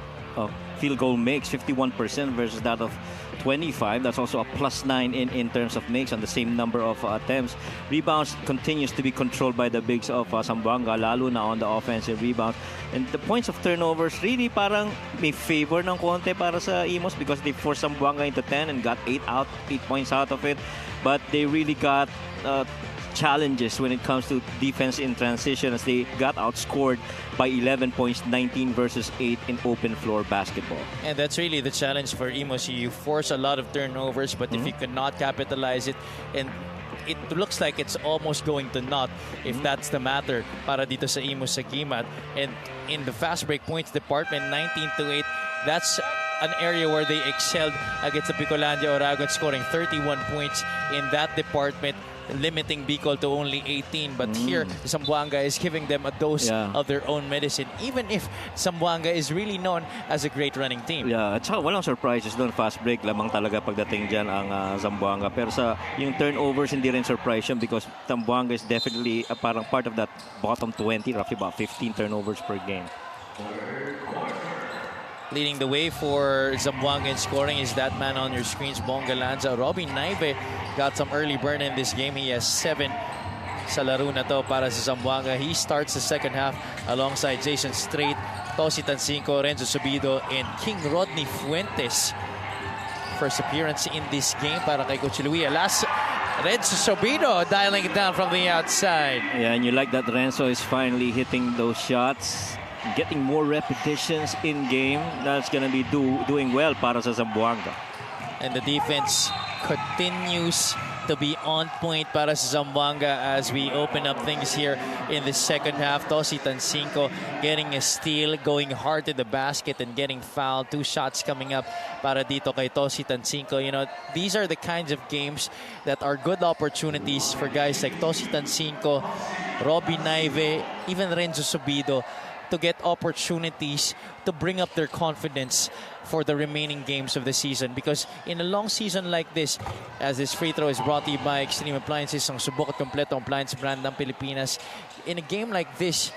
field goal makes, 51% versus that of 25. That's also a +9 in terms of makes on the same number of attempts. Rebounds continues to be controlled by the bigs of Zamboanga, lalo na on the offensive rebounds. And the points of turnovers really parang may favor ng konti para sa Imus because they forced Zamboanga into 10 and got 8 points out of it. But they really got challenges when it comes to defense in transition as they got outscored by 11 points, 19 versus 8 in open floor basketball. And that's really the challenge for Imus. You force a lot of turnovers, but if you cannot capitalize it, and it looks like it's almost going to not if that's the matter para dito sa Imus Agimat. And in the fast break points department, 19-8, that's an area where they excelled against the Bicolandia Oragon, scoring 31 points in that department, limiting Bicol to only 18. But here, Zamboanga is giving them a dose of their own medicine, even if Zamboanga is really known as a great running team. Yeah, at saka walang surprises doon. Fast break lamang talaga pagdating dyan ang Zamboanga. Pero sa yung turnovers, hindi rin surprise yun because Zamboanga is definitely parang part of that bottom 20, roughly about 15 turnovers per game. Leading the way for Zamboanga in scoring is that man on your screens, Bonga Lanza. Robin Naive got some early burn in this game. He has 7 sa laro na to para sa Zamboanga. He starts the second half alongside Jason Strait, Tosi Tancinco, Renzo Subido, and King Rodney Fuentes. First appearance in this game para kay Coach Louis Alas. Renzo Subido dialing it down from the outside. Yeah, and you like that Renzo is finally hitting those shots, getting more repetitions in game. That's going to be doing well para sa Zamboanga. And the defense continues to be on point para sa Zamboanga as we open up things here in the second half. Tosi Tancinco getting a steal, going hard to the basket and getting fouled. 2 shots coming up para dito kay Tosi Tancinco. You know, these are the kinds of games that are good opportunities for guys like Tosi Tancinco, Robin Naive, even Renzo Subido to get opportunities to bring up their confidence for the remaining games of the season. Because in a long season like this, as this free throw is brought to you by Extreme Appliances, ang subok at kompleto appliance brand ng Pilipinas, in a game like this,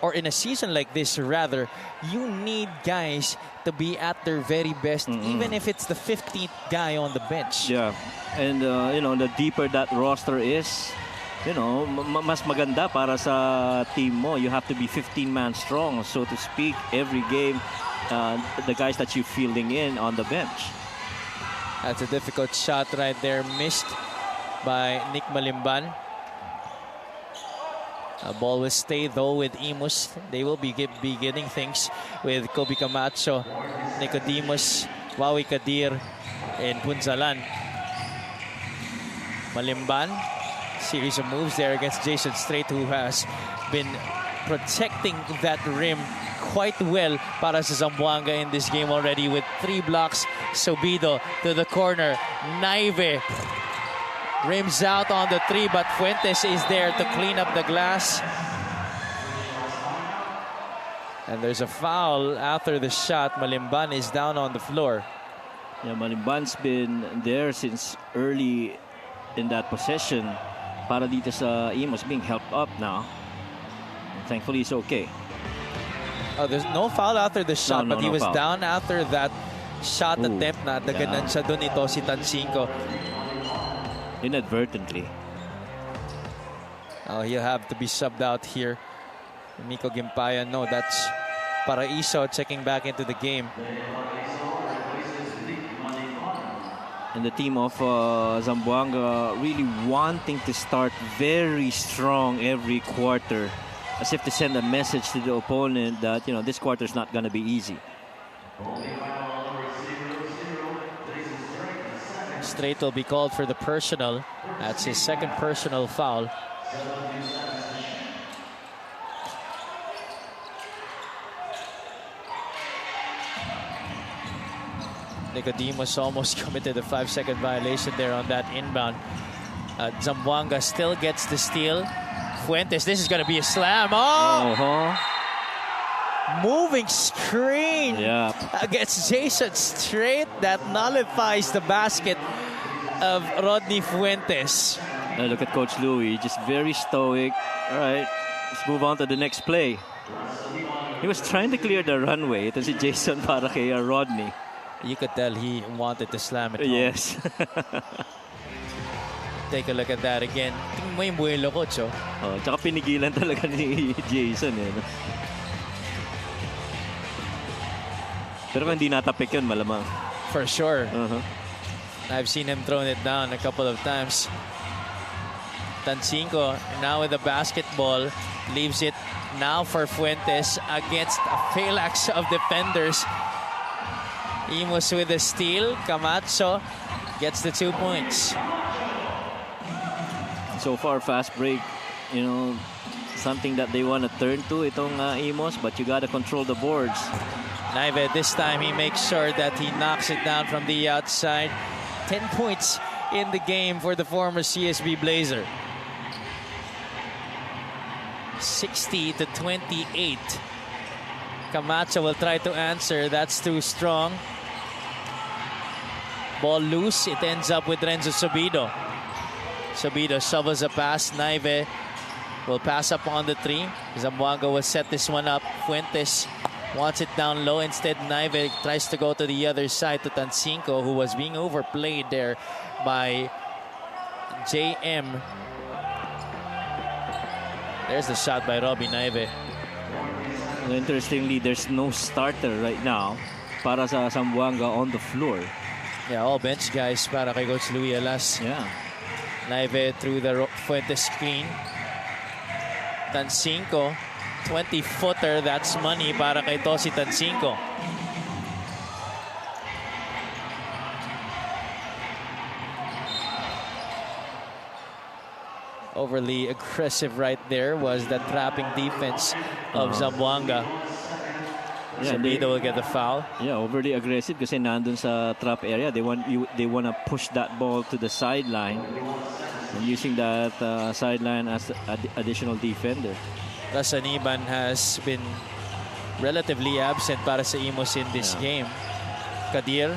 or in a season like this rather, you need guys to be at their very best, even if it's the 15th guy on the bench. Yeah, and you know, the deeper that roster is, you know, mas maganda para sa team mo. You have to be 15-man strong, so to speak, every game, the guys that you're fielding in on the bench. That's a difficult shot right there, missed by Nick Malimban. A ball will stay though with Imus. They will be getting things with Kobe Camacho, Nicodemus, Wawi Kadir, and Punzalan. Malimban, series of moves there against Jason Strait, who has been protecting that rim quite well para sa Zamboanga in this game already with 3 blocks. Subido to the corner. Naive rims out on the 3, but Fuentes is there to clean up the glass. And there's a foul after the shot. Malimban is down on the floor. Yeah, Malimban's been there since early in that possession. Para dito sa Imus, being helped up now. Thankfully, he's okay. Oh, there's no foul after the shot, No but he was foul. down after that shot attempt na daganan siya doon ito si Tancinco. Inadvertently. Oh, he'll have to be subbed out here. Miko Gimpayan, no, that's Paraiso checking back into the game. And the team of Zamboanga really wanting to start very strong every quarter, as if to send a message to the opponent that, you know, this quarter is not going to be easy. Strait will be called for the personal. That's his second personal foul. Nicodemus almost committed a 5-second violation there on that inbound. Zamboanga still gets the steal. Fuentes, this is going to be a slam. Oh! Moving screen against Jason straight. That nullifies the basket of Rodney Fuentes. Now look at Coach Louie, just very stoic. All right, let's move on to the next play. He was trying to clear the runway. Ito si Jason para kay Rodney. You could tell he wanted to slam it home. Yes. Take a look at that again. Tingnan mo yung buwelo, Coach. Tsaka pinigilan talaga ni Jason. Pero kung hindi natapik yun, malamang. For sure. I've seen him thrown it down a couple of times. Tancinco now with the basketball. Leaves it now for Fuentes against a phalanx of defenders. Imus with the steal. Camacho gets the 2 points. So far, fast break, you know, something that they want to turn to itong Imus, but you got to control the boards. Naive, this time he makes sure that he knocks it down from the outside. 10 points in the game for the former CSB Blazer. 60-28. Camacho will try to answer. That's too strong. Ball loose. It ends up with Renzo Subido. Subido shovels a pass. Naive will pass up on the 3. Zamboanga will set this one up. Fuentes wants it down low. Instead, Naive tries to go to the other side to Tancinco, who was being overplayed there by JM. There's the shot by Robbie Naive. Interestingly, there's no starter right now para sa Zamboanga on the floor. Yeah, all bench guys para kay Coach Louie Alas. Yeah. Naive through the Fuentes screen. Tancinco, 20-footer. That's money para kay Tosi Tancinco. Overly aggressive right there was the trapping defense of Zamboanga. Yeah, Subido will get the foul. Yeah, overly aggressive kasi nandun sa trap area. They want to push that ball to the sideline and using that sideline as additional defender. Aniban has been relatively absent para sa Imus in this game. Kadir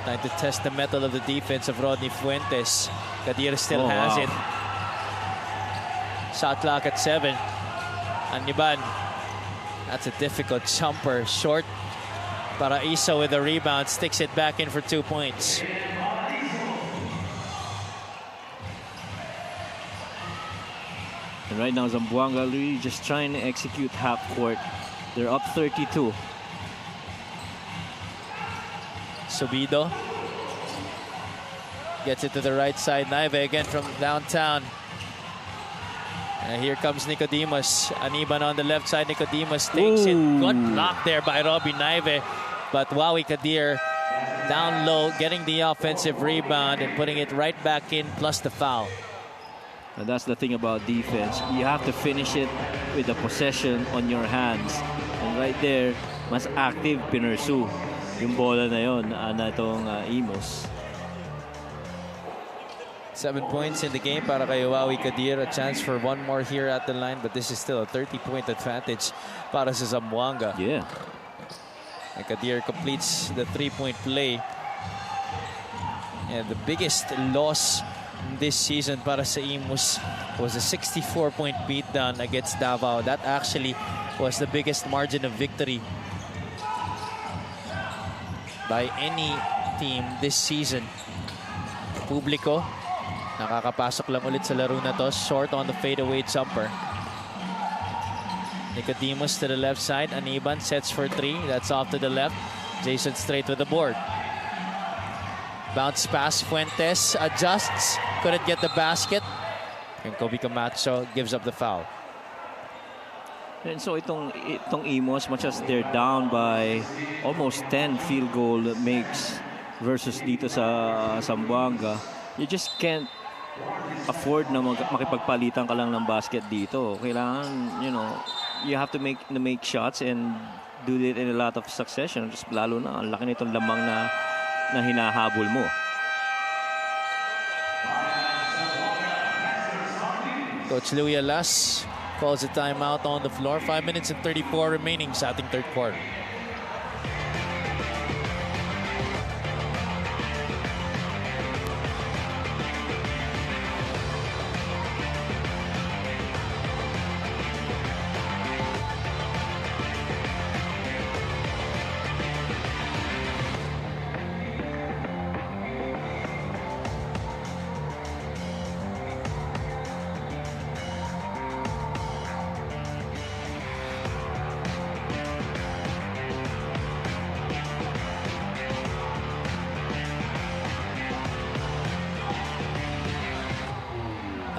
trying to test the mettle of the defense of Rodney Fuentes. Kadir still has it. Shot clock at 7. Aniban. That's a difficult jumper. Short. Paraiso with the rebound. Sticks it back in for 2 points. And right now, Zamboanga really just trying to execute half court. They're up 32. Subido gets it to the right side. Naive again from downtown. And here comes Nicodemus. Aniban on the left side. Nicodemus takes it. Good block there by Robbie Naive. But Wawi Kadir down low, getting the offensive rebound and putting it right back in, plus the foul. And that's the thing about defense. You have to finish it with the possession on your hands. And right there, mas active pinursu yung bola na yon na itong Imus. 7 points in the game para kay Wawi Kadir. A chance for one more here at the line, but this is still a 30-point advantage para sa Zamboanga. Yeah. And Kadir completes the 3-point play. And the biggest loss this season para sa Imus was a 64-point beatdown against Davao. That actually was the biggest margin of victory by any team this season. Publico nakakapasok lang ulit sa laro na to. Short on the fadeaway jumper. Nicodemus to the left side. Aniban sets for 3. That's off to the left. Jason straight with the board. Bounce pass. Fuentes adjusts. Couldn't get the basket. And Kobe Camacho gives up the foul. And so itong Imus, much as they're down by almost 10 field goal makes versus dito sa Zamboanga, you just can't afford na makipagpalitan ka lang ng basket dito. Kailangan, you know, you have to make shots and do it in a lot of succession. Just lalo na, ang laki nitong lamang na na hinahabol mo. Coach Louie Alas calls a timeout on the floor. 5 minutes and 34 remaining sa ating third quarter.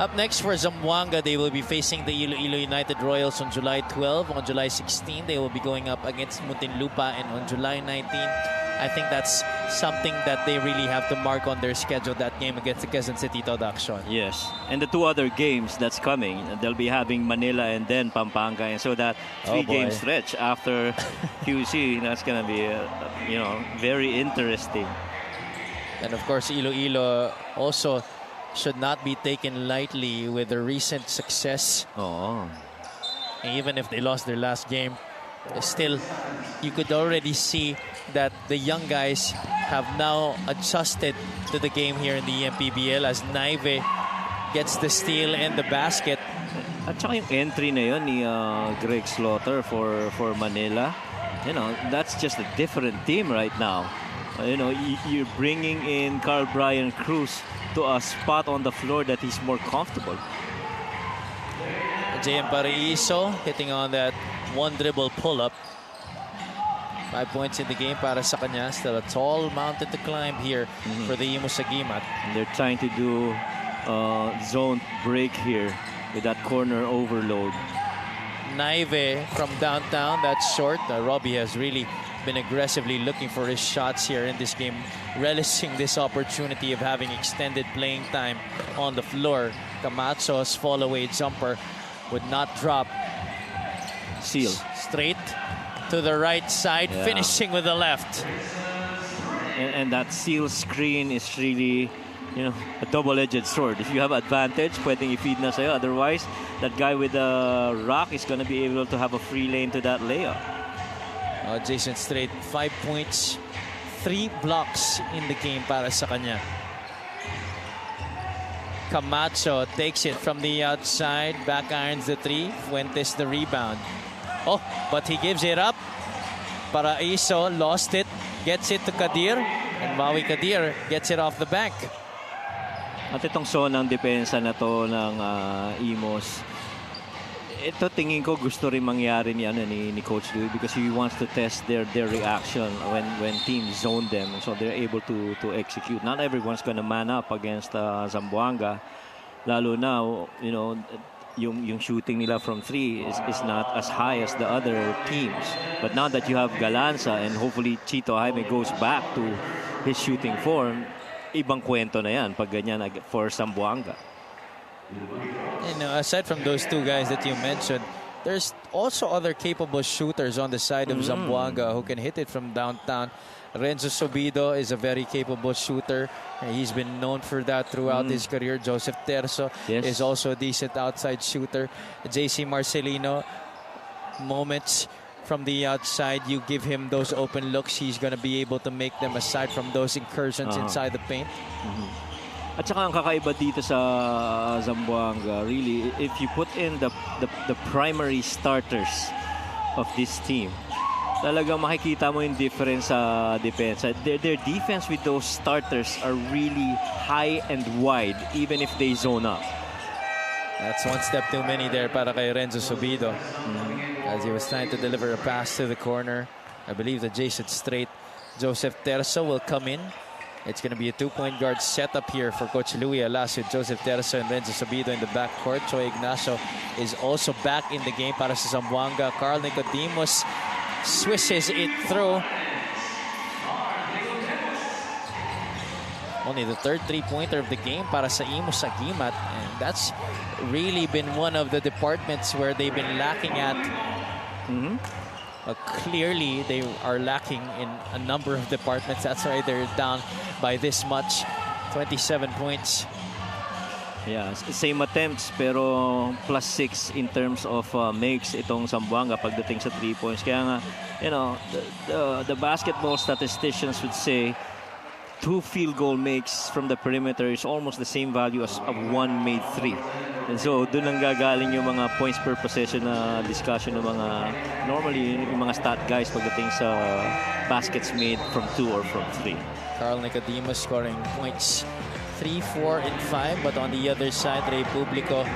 Up next for Zamboanga, they will be facing the Iloilo United Royals on July 12. On July 16, they will be going up against Muntinlupa, and on July 19, I think that's something that they really have to mark on their schedule, that game against the Quezon City Todo Action. Yes, and the two other games that's coming, they'll be having Manila and then Pampanga, and so that three-game stretch after QC, that's gonna be very interesting. And of course, Iloilo also should not be taken lightly with the recent success. Even if they lost their last game, still, you could already see that the young guys have now adjusted to the game here in the MPBL as Naive gets the steal and the basket. At saka yung entry na yun ni Greg Slaughter for Manila, that's just a different team right now. You're bringing in Carl Brian Cruz to a spot on the floor that he's more comfortable. JM Paraiso hitting on that one dribble pull-up. 5 points in the game para sa kanya. Still a tall mountain to climb here for the Imus Agimat. And they're trying to do zone break here with that corner overload. Naive from downtown, that's short. Robbie has really been aggressively looking for his shots here in this game, relishing this opportunity of having extended playing time on the floor. Camacho's fall-away jumper would not drop. Seal. Straight to the right side, finishing with the left. And that seal screen is really, a double-edged sword. If you have advantage, pwedeng i-feed na sa'yo. Otherwise, that guy with the rock is going to be able to have a free lane to that layup. Jason Strait, 5 points, 3 blocks in the game para sa kanya. Camacho takes it from the outside, back irons the 3, Fuentes the rebound. But he gives it up. Paraiso lost it, gets it to Kadir, and Maui Kadir gets it off the bank. At itong zonang depensa na to ng Imus, ito tingin ko gusto rin mangyari ni Coach Louie because he wants to test their reaction when teams zone them, so they're able to execute. Not everyone's gonna man up against Zamboanga, lalo na yung shooting nila from 3 is not as high as the other teams. But now that you have Galanza and hopefully Chito Jaime goes back to his shooting form, ibang kwento na yan pag ganyan for Zamboanga. And aside from those two guys that you mentioned, there's also other capable shooters on the side of Zamboanga who can hit it from downtown. Renzo Sobido is a very capable shooter. He's been known for that throughout his career. Joseph Terzo is also a decent outside shooter. JC Marcelino, moments from the outside, you give him those open looks, he's going to be able to make them aside from those incursions inside the paint. At saka ang kakaiba dito sa Zamboanga, really, if you put in the primary starters of this team, talagang makikita mo yung difference sa depensa. Their defense with those starters are really high and wide, even if they zone up. That's one step too many there para kay Renzo Sobido. As he was trying to deliver a pass to the corner. I believe that Jason Strait, Joseph Terzo will come in. It's going to be a 2-point guard setup here for Coach Louie Alas with Joseph Terzo and Renzo Sobido in the backcourt. Troy Ignacio is also back in the game para sa Zamboanga. Carl Nicodemus swishes it through. Only the third three-pointer of the game para sa Imus Agimat. And that's really been one of the departments where they've been lacking at. Clearly, they are lacking in a number of departments. That's why they're down by this much, 27 points. Yeah, same attempts pero +6 in terms of makes itong Zamboanga pagdating sa 3 points. Kaya nga, you know, the basketball statisticians would say 2 field goal makes from the perimeter is almost the same value as of 1 made 3. And so, doon lang gagaling yung mga points per possession na discussion ng mga, normally, yung mga stat guys pagdating sa baskets made from 2 or from 3. Carl Nicodemus scoring points 3, 4, and 5. But on the other side, Republico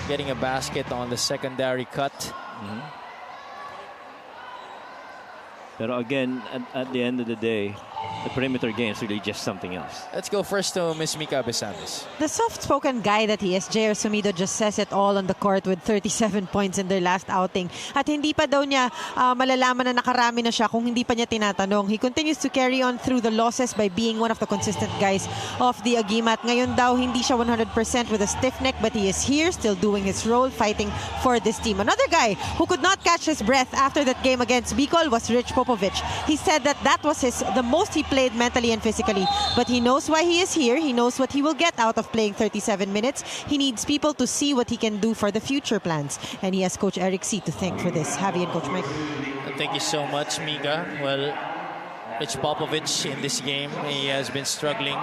getting a basket on the secondary cut. Pero again, at the end of the day, the perimeter game is really just something else. Let's go first to Miss Mika Besames. The soft-spoken guy that he is, J.R. Sumido, just says it all on the court with 37 points in their last outing. At hindi pa daw niya malalaman na nakarami na siya kung hindi pa niya tinatanong. He continues to carry on through the losses by being one of the consistent guys of the Agimat. Ngayon daw, hindi siya 100% with a stiff neck, but he is here, still doing his role, fighting for this team. Another guy who could not catch his breath after that game against Bicol was Rich Popovich. He said that was the most he played mentally and physically, but he knows why he is here. He knows what he will get out of playing 37 minutes. He needs people to see what he can do for the future plans, and he has Coach Eric C. to thank for this. Javi and Coach Mike. Thank you so much, Mika. Well, Rich Popovich in this game, he has been struggling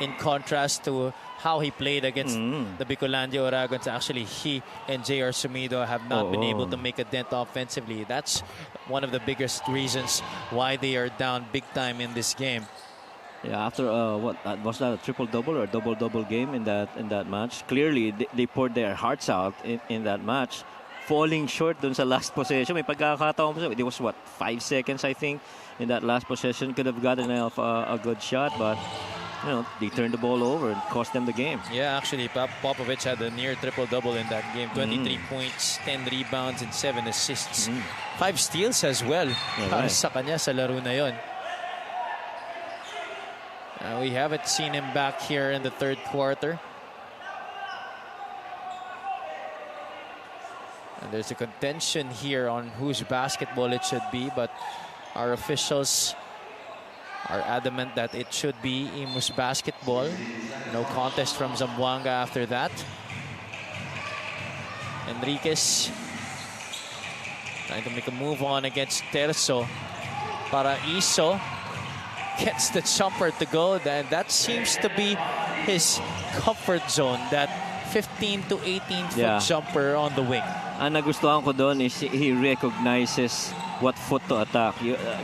in contrast to how he played against the Bicolandia Oragons. Actually, he and J.R. Sumido have not been able to make a dent offensively. That's one of the biggest reasons why they are down big time in this game. Yeah, after what was that, a triple-double or a double-double game in that match? Clearly, they poured their hearts out in that match, falling short dun sa last possession. May pagkakataon po, it was what, 5 seconds I think in that last possession. Could have gotten a good shot, but you know, they turned the ball over and cost them the game. Yeah, actually, Popovich had a near triple-double in that game. 23 points, 10 rebounds, and 7 assists. 5 steals as well. Para sa kanya sa laro na yon. We haven't seen him back here in the third quarter. And there's a contention here on whose basketball it should be, but our officials are adamant that it should be Imus basketball. No contest from Zamboanga after that. Enriquez trying to make a move on against Terzo. Paraiso gets the jumper to go. That seems to be his comfort zone, that 15 to 18 foot jumper on the wing. Ang nagustuhan ko doon is he recognizes what foot to attack.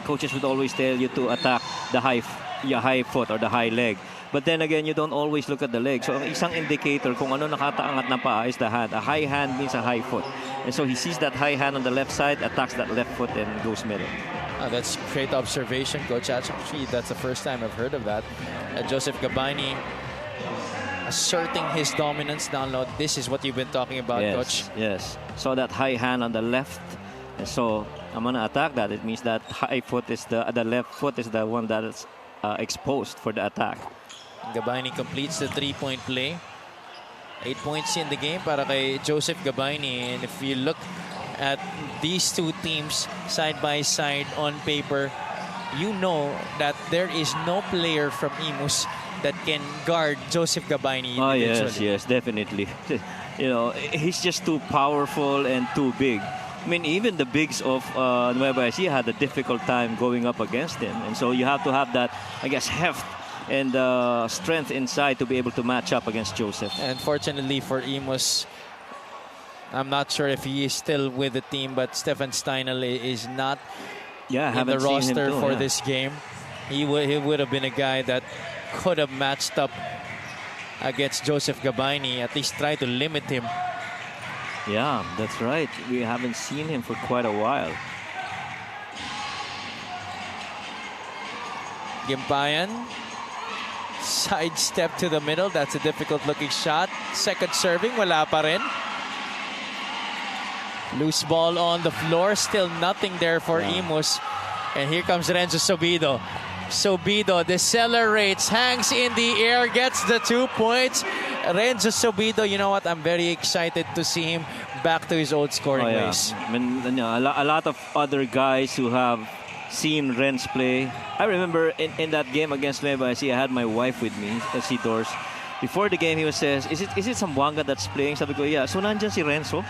Coaches would always tell you to attack the high foot or the high leg. But then again, you don't always look at the leg. So ang isang indicator kung ano nakataangat na paa is the hand. A high hand means a high foot. And so he sees that high hand on the left side, attacks that left foot, and goes middle. That's great observation, Coach. Actually, that's the first time I've heard of that. Joseph Gabayni asserting his dominance down low. This is what you've been talking about, Coach. Yes. So that high hand on the left. And so I'm gonna attack that. It means that high foot is the left foot is the one that is exposed for the attack. Gabayni completes the 3-point play. 8 points in the game para kay Joseph Gabayni. And if you look at these two teams side by side on paper, you know that there is no player from Imus that can guard Joseph Gabayni. Oh yes, definitely. You know, he's just too powerful and too big. I mean, even the bigs of Nueva Ecija had a difficult time going up against him. And so you have to have that, I guess, heft and strength inside to be able to match up against Joseph. And fortunately for Imus, I'm not sure if he is still with the team, but Stefan Steinel is not in the roster for this game. He would have been a guy that could have matched up against Joseph Gabayni, at least try to limit him. Yeah, that's right. We haven't seen him for quite a while. Gimpayan, side step to the middle. That's a difficult looking shot. Second serving, wala pa rin. Loose ball on the floor. Still nothing there for Imus. And here comes Renzo Sobido. Sobido decelerates, hangs in the air, gets the 2 points. Renzo Sobido, you know what? I'm very excited to see him back to his old scoring ways. I mean, you know, a lot of other guys who have seen Renz play. I remember in that game against Nueva Ecija, I had my wife with me, si Dors. Before the game, he says, is it Zamboanga that's playing? Sabi ko, yeah. So, nandyan si Renzo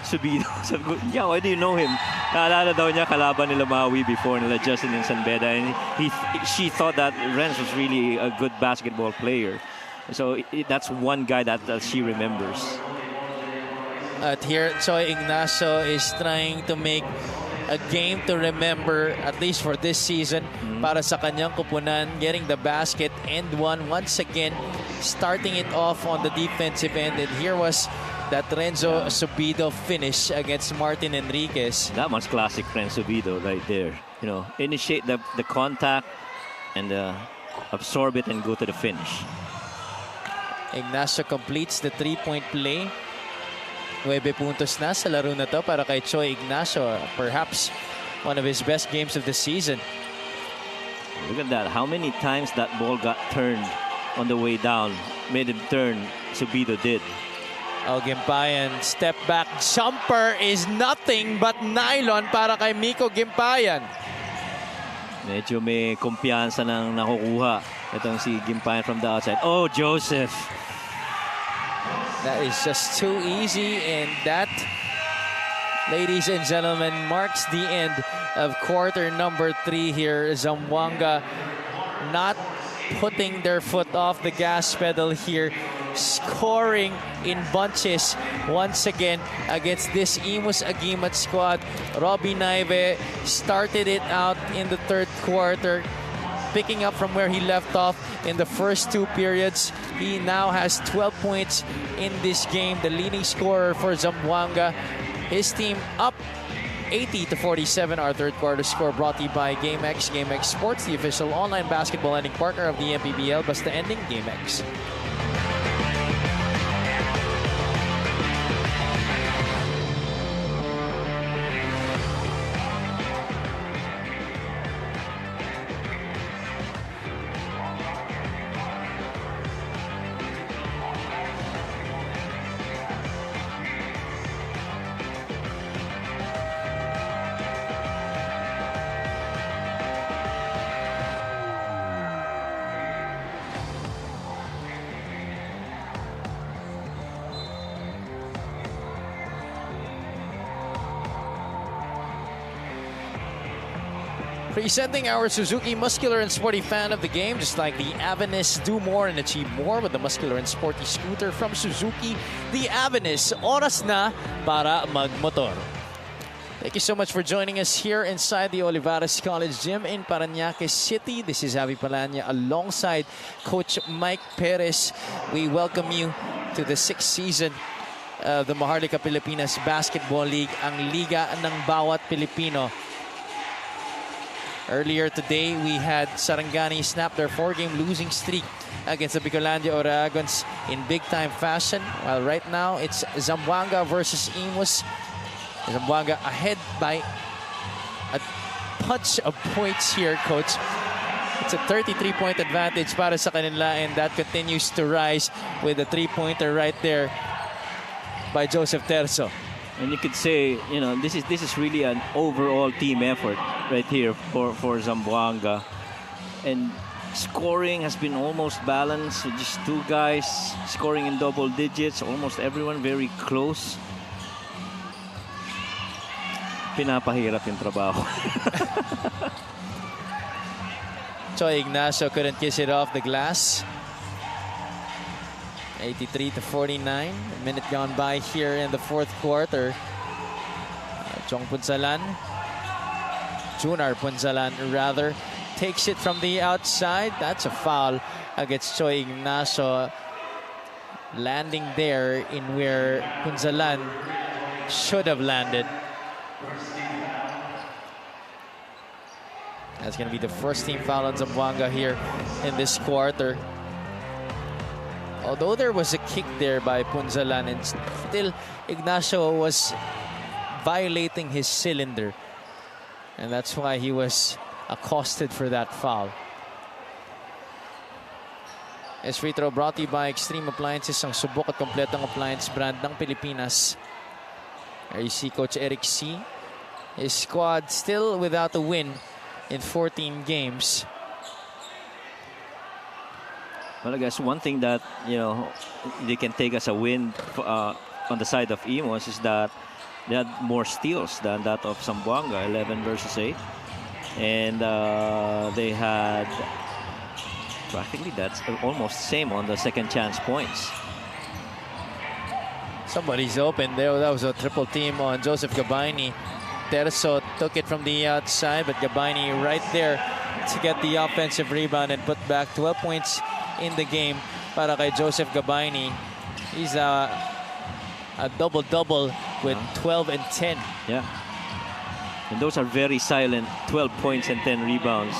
Subido. Sabi ko, yeah, why do you know him? Naalala daw niya kalaban nila Maui before, nila Justin and San Beda. And she thought that Renz was really a good basketball player. So, that's one guy that she remembers. At here, Choi Ignacio is trying to make a game to remember, at least for this season, para sa kanyang kupunan, getting the basket and one once again, starting it off on the defensive end. And here was that Renzo Subido finish against Martin Enriquez. That one's classic Renzo Subido right there. You know, initiate the contact and absorb it and go to the finish. Ignacio completes the three-point play. 9 puntos na sa laro na to para kay Choi Ignacio. Perhaps one of his best games of the season. Look at that. How many times that ball got turned on the way down. Made him turn. Subido did. Gimpayan, step back jumper is nothing but nylon para kay Miko Gimpayan. Medyo may kumpiyansa nang nakukuha. Itong si Gimpayan from the outside. Oh, Joseph. That is just too easy, and that, ladies and gentlemen, marks the end of quarter number 3 here. Zamboanga not putting their foot off the gas pedal here, scoring in bunches once again against this Imus Agimat squad. Robbie Naive started it out in the third quarter, picking up from where he left off in the first 2 periods. He now has 12 points in this game, the leading scorer for Zamboanga. His team up 80-47. Our third quarter score brought to you by GameX. GameX Sports, the official online basketball lending partner of the MPBL. Basta ending, GameX. Presenting our Suzuki Muscular and Sporty fan of the game, just like the Avenus, do more and achieve more with the Muscular and Sporty scooter from Suzuki. The Avenus, oras na para magmotor. Thank you so much for joining us here inside the Olivares College Gym in Parañaque City. This is Javi Palanya alongside Coach Mike Perez. We welcome you to the 6th season of the Maharlika Pilipinas Basketball League, ang Liga ng Bawat Pilipino. Earlier today, we had Sarangani snap their 4-game losing streak against the Bicolandia Oragons in big-time fashion. While right now, it's Zamboanga versus Imus. Zamboanga ahead by a bunch of points here, Coach. It's a 33-point advantage para sa kanila, and that continues to rise with a 3-pointer right there by Joseph Terzo. And you could say, you know, this is really an overall team effort right here for Zamboanga. And scoring has been almost balanced with just 2 guys scoring in double digits. Almost everyone very close. Pinapahirap yung trabaho. Choi Ignacio couldn't kiss it off the glass. 83-49. A minute gone by here in the fourth quarter. Chong Punsalan, Junar Punsalan rather, takes it from the outside. That's a foul against Choi Ignacio. Landing there in where Punsalan should have landed. That's going to be the first team foul on Zamboanga here in this quarter. Although there was a kick there by Punsalan, and still Ignacio was violating his cylinder. And that's why he was accosted for that foul. This free throw brought to you by Extreme Appliances, ang subok at kompletong appliance brand ng Pilipinas. There you see Coach Eric C. His squad still without a win in 14 games. Well, I guess one thing that, you know, they can take as a win on the side of Imus is that they had more steals than that of Zamboanga, 11 versus 8. And they had practically that's almost same on the second chance points. Somebody's open there. That was a triple team on Joseph Gabayni. Terzo took it from the outside, but Gabayni right there to get the offensive rebound and put back 12 points in the game para kay Joseph Gabayni. He's a double-double with 12 and 10. Yeah. And those are very silent 12 points and 10 rebounds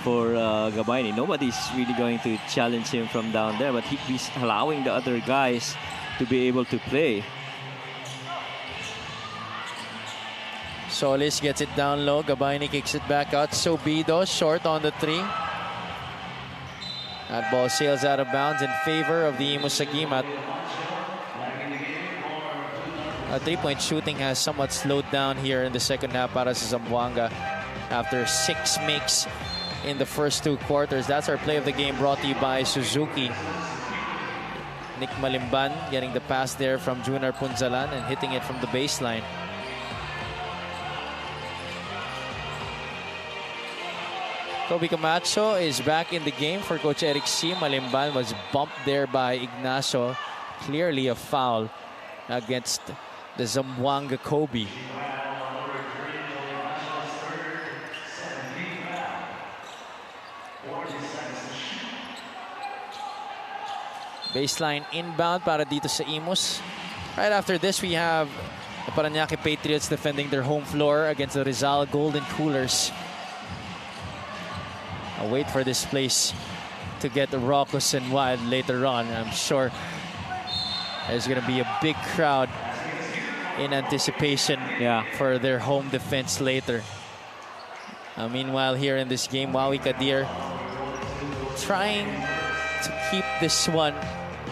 for Gabayni. Nobody's really going to challenge him from down there, but he's allowing the other guys to be able to play. Solis gets it down low. Gabayni kicks it back out. Sobido short on the three. That ball sails out of bounds in favor of the Imus Sagimat. Three-point shooting has somewhat slowed down here in the second half para sa Zamboanga after 6 makes in the first 2 quarters. That's our play of the game brought to you by Suzuki. Nick Malimban getting the pass there from Junar Punzalan and hitting it from the baseline. Kobe Camacho is back in the game for Coach Eric C. Malimban was bumped there by Ignacio. Clearly a foul against the Zamboanga Kobe. Baseline inbound para dito sa Imus. Right after this, we have the Parañaque Patriots defending their home floor against the Rizal Golden Coolers. I'll wait for this place to get raucous and wild later on. I'm sure there's going to be a big crowd in anticipation for their home defense later. Meanwhile, here in this game, Wawi Kadir trying to keep this one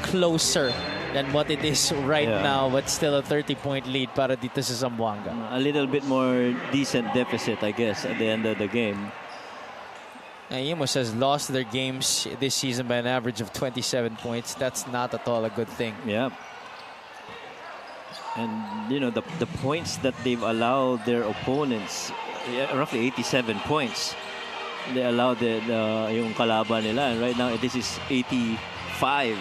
closer than what it is right now, but still a 30-point lead para dito sa Zamboanga. A little bit more decent deficit, I guess, at the end of the game. Imus has lost their games this season by an average of 27 points. That's not at all a good thing. Yeah. And, you know, the points that they've allowed their opponents, roughly 87 points. They allowed yung kalaban nila. And right now, this is 85.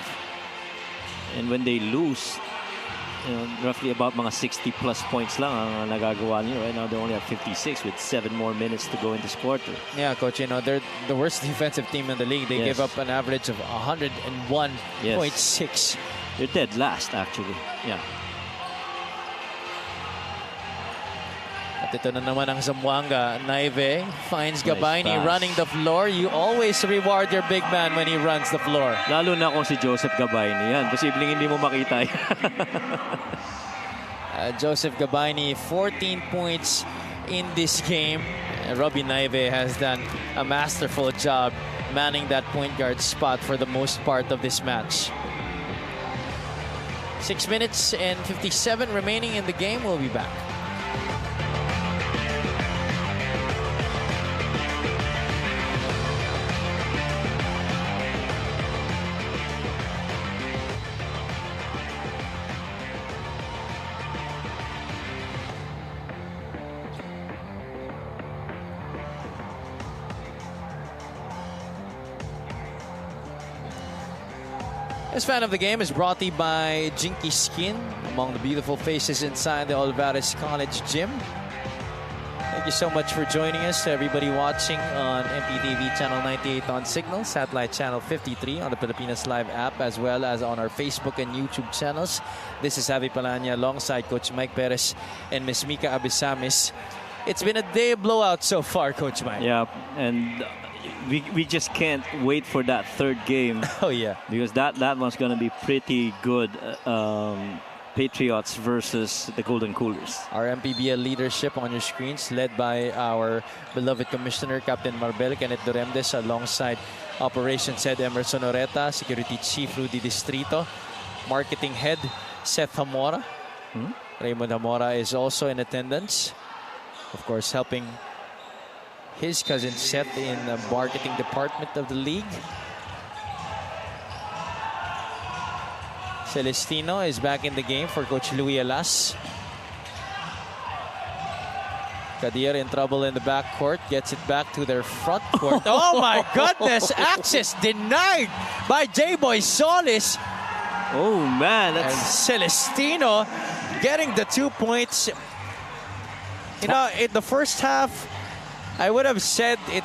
And when they lose, you know, roughly about mga 60-plus points lang ang nagagawa niyo. Right now, they only have 56 with 7 more minutes to go in this quarter. Yeah, Coach, you know, they're the worst defensive team in the league. They gave up an average of 101.6. They're dead last, actually. Yeah. At ito na naman ang Zamboanga. Naive finds Gabayni pass. running the floor. You always reward your big man when he runs the floor. Lalo na kung si Joseph Gabayni yan. Posibleng hindi mo makita yan. Joseph Gabayni, 14 points in this game. Robbie Naive has done a masterful job manning that point guard spot for the most part of this match. 6 minutes and 57 remaining in the game. We'll be back. This fan of the game is brought to you by Jinky Skin, among the beautiful faces inside the Olivares College gym. Thank you so much for joining us, everybody watching on MPTV Channel 98 on Signal, Satellite Channel 53 on the Pilipinas Live app, as well as on our Facebook and YouTube channels. This is Javi Palanya alongside Coach Mike Perez and Ms. Mika Abisamis. It's been a day of blowout so far, Coach Mike. Yeah, and we just can't wait for that third game. Oh yeah, because that one's gonna be pretty good. Patriots versus the Golden Coolers. Our MPBL leadership on your screens, led by our beloved Commissioner, Captain Marbel Kenneth Doremdes, alongside Operations Head Emerson Oreta, Security Chief Rudy Distrito, Marketing Head Seth Zamora. Raymond Zamora is also in attendance. Of course, helping his cousin Seth in the marketing department of the league. Celestino is back in the game for Coach Louis Alas. Kadir in trouble in the backcourt, gets it back to their front court. Oh my goodness! Access denied by J-Boy Solis. Oh man, And that's Celestino getting the 2 points. You know, in the first half, I would have said it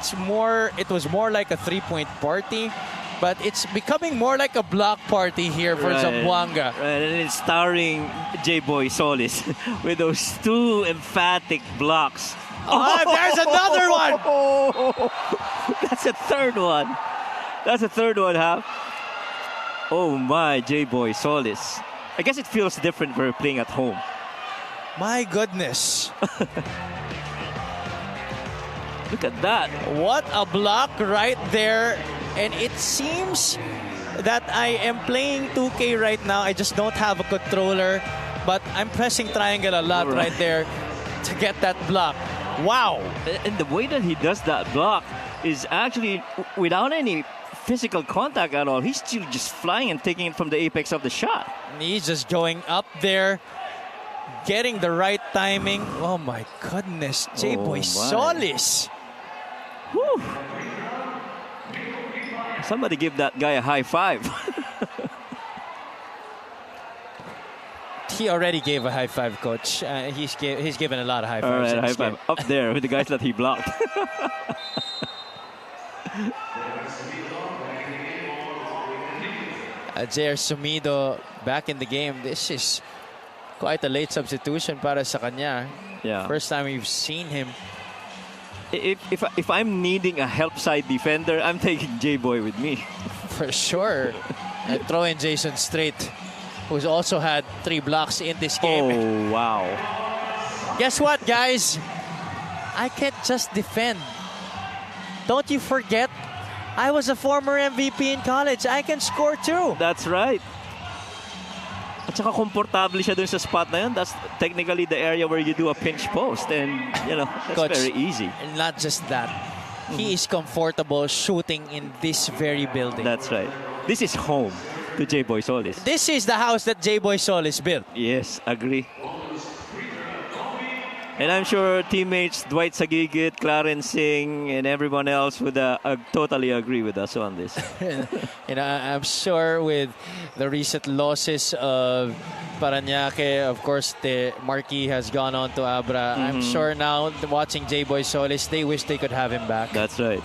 was more like a 3-point party, but it's becoming more like a block party here for Zamboanga. Right, and it's starring J-Boy Solis with those 2 emphatic blocks. Oh, there's another one! That's a third one. That's a third one, huh? Oh my, J-Boy Solis. I guess it feels different when we're playing at home. My goodness. Look at that. What a block right there. And it seems that I am playing 2K right now. I just don't have a controller. But I'm pressing triangle a lot right there to get that block. Wow. And the way that he does that block is actually without any physical contact at all. He's still just flying and taking it from the apex of the shot. And he's just going up there, getting the right timing. Oh my goodness. J-Boy Solis. Whew. Somebody give that guy a high five. He already gave a high five, Coach. He's given a lot of high fives. All right, high five. Up there with the guys that he blocked. Jair Sumido back in the game. This is quite a late substitution para sa kanya. Yeah. First time we've seen him. If I'm needing a help side defender, I'm taking J-Boy with me. For sure. And throw in Jason Strait, who's also had 3 blocks in this game. Oh, wow. Guess what, guys? I can't just defend. Don't you forget, I was a former MVP in college. I can score too. That's right. At saka komportable siya dun sa spot na yun. That's technically the area where you do a pinch post. And, you know, that's Coach, very easy. And not just that. He is comfortable shooting in this very building. That's right. This is home to J-Boy Solis. This is the house that J-Boy Solis built. Yes, agree. And I'm sure teammates Dwight Sagigit, Clarence Singh, and everyone else would totally agree with us on this. You know, I'm sure with the recent losses of Parañaque, of course, the marquee has gone on to Abra. I'm sure now, watching J-Boy Solis, they wish they could have him back. That's right.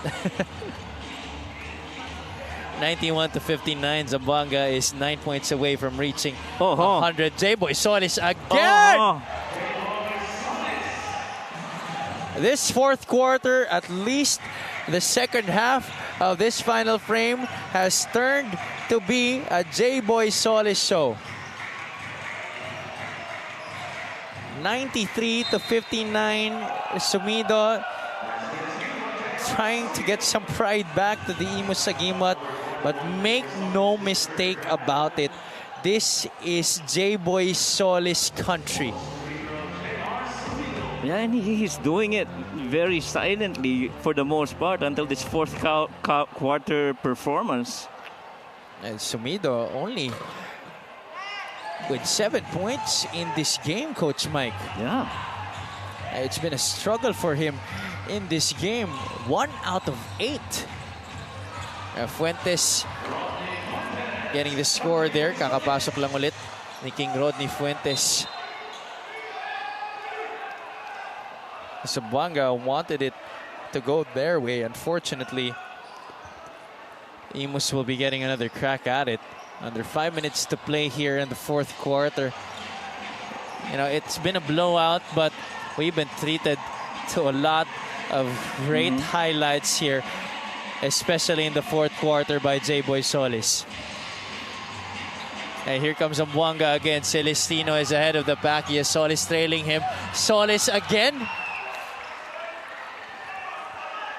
91-59, Zamboanga is 9 points away from reaching 100. J-Boy Solis again! This fourth quarter, at least the second half of this final frame, has turned to be a J-Boy Solis show. 93-59, Sumido trying to get some pride back to the Imus Sagimat, but make no mistake about it, this is J-Boy Solis country. Yeah, and he's doing it very silently for the most part until this fourth quarter performance. And Sumido only with 7 points in this game, Coach Mike. Yeah. It's been a struggle for him in this game. 1 out of 8. Fuentes getting the score there. Kakapasok lang ulit ni King Rodney Fuentes. Zamboanga wanted it to go their way. Unfortunately, Imus will be getting another crack at it. Under 5 minutes to play here in the fourth quarter. You know, it's been a blowout, but we've been treated to a lot of great highlights here, especially in the fourth quarter by J-Boy Solis. And here comes Zamboanga again. Celestino is ahead of the pack. Yes, Solis trailing him. Solis again.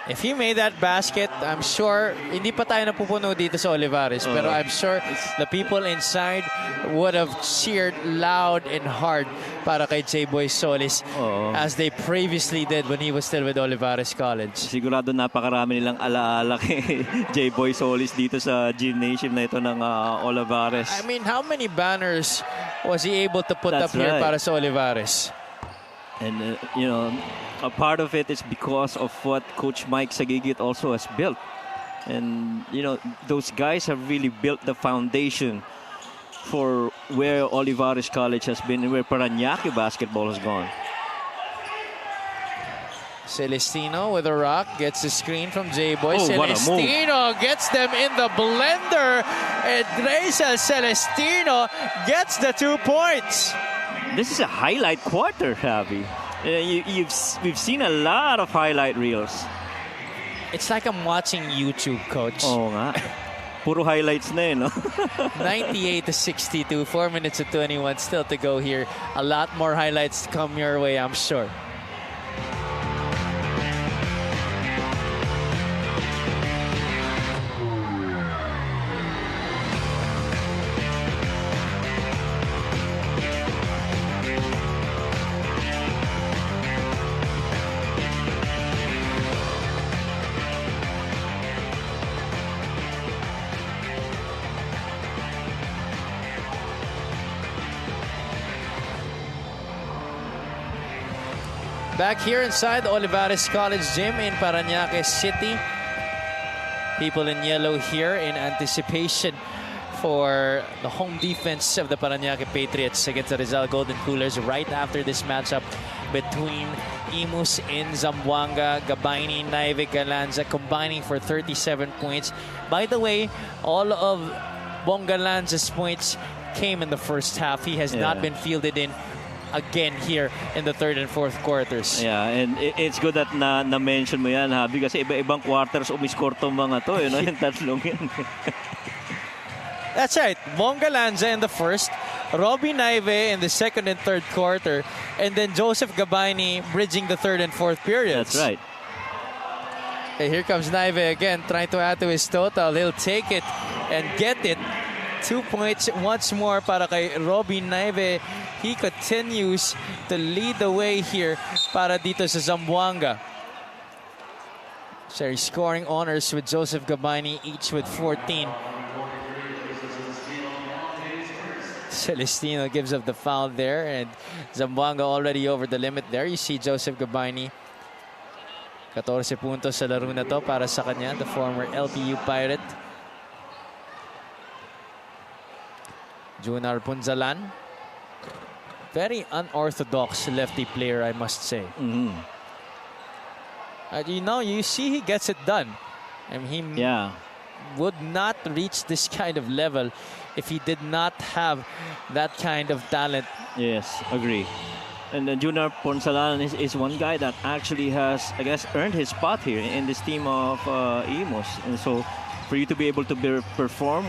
If he made that basket, I'm sure, hindi pa tayo napupuno dito sa Olivares, pero I'm sure the people inside would have cheered loud and hard para kay J-Boy Solis as they previously did when he was still with Olivares College. Sigurado napakarami nilang alaala kay J-Boy Solis dito sa gymnasium na ito ng Olivares. I mean, how many banners was he able to put up here para sa Olivares? And, you know, a part of it is because of what Coach Mike Sagigit also has built. And, you know, those guys have really built the foundation for where Olivares College has been and where Parañaque basketball has gone. Celestino with a rock, gets the screen from J-Boy. What a move. Celestino gets them in the blender. And Graciel Celestino gets the 2 points. This is a highlight quarter, Javi. We've seen a lot of highlight reels. It's like I'm watching YouTube, Coach. Oo nga. Puro highlights na no? 98-62, 4 minutes and 21 still to go here. A lot more highlights to come your way, I'm sure. Back here inside the Olivares College Gym in Parañaque City. People in yellow here in anticipation for the home defense of the Parañaque Patriots against the Rizal Golden Coolers right after this matchup between Imus and Zamboanga. Gabayni, Naive, Galanza combining for 37 points. By the way, all of Bongalanza's points came in the first half. He has not been fielded in again here in the third and fourth quarters. Yeah, and it's good that na-mention mo yan, Habi, kasi iba-ibang quarters umiscore tong mga to, you know, yung tatlong yan. That's right. Bongalanza in the first, Robbie Naive in the second and third quarter, and then Joseph Gabayni bridging the third and fourth periods. That's right. Okay, here comes Naive again, trying to add to his total. He'll take it and get it. 2 points once more para kay Robbie Naive. He continues to lead the way here para dito sa Zamboanga. Sharing scoring honors with Joseph Gabayni, each with 14. Celestino gives up the foul there, and Zamboanga already over the limit there. You see Joseph Gabayni. 14 puntos sa laro na to para sa kanya, the former LPU Pirate. Junar Punzalan. Very unorthodox lefty player, I must say. You know, you see he gets it done. I mean, he would not reach this kind of level if he did not have that kind of talent. Yes, agree. And Junar Ponsalan is one guy that actually has, I guess, earned his spot here in this team of Imus. And so, for you to be able to perform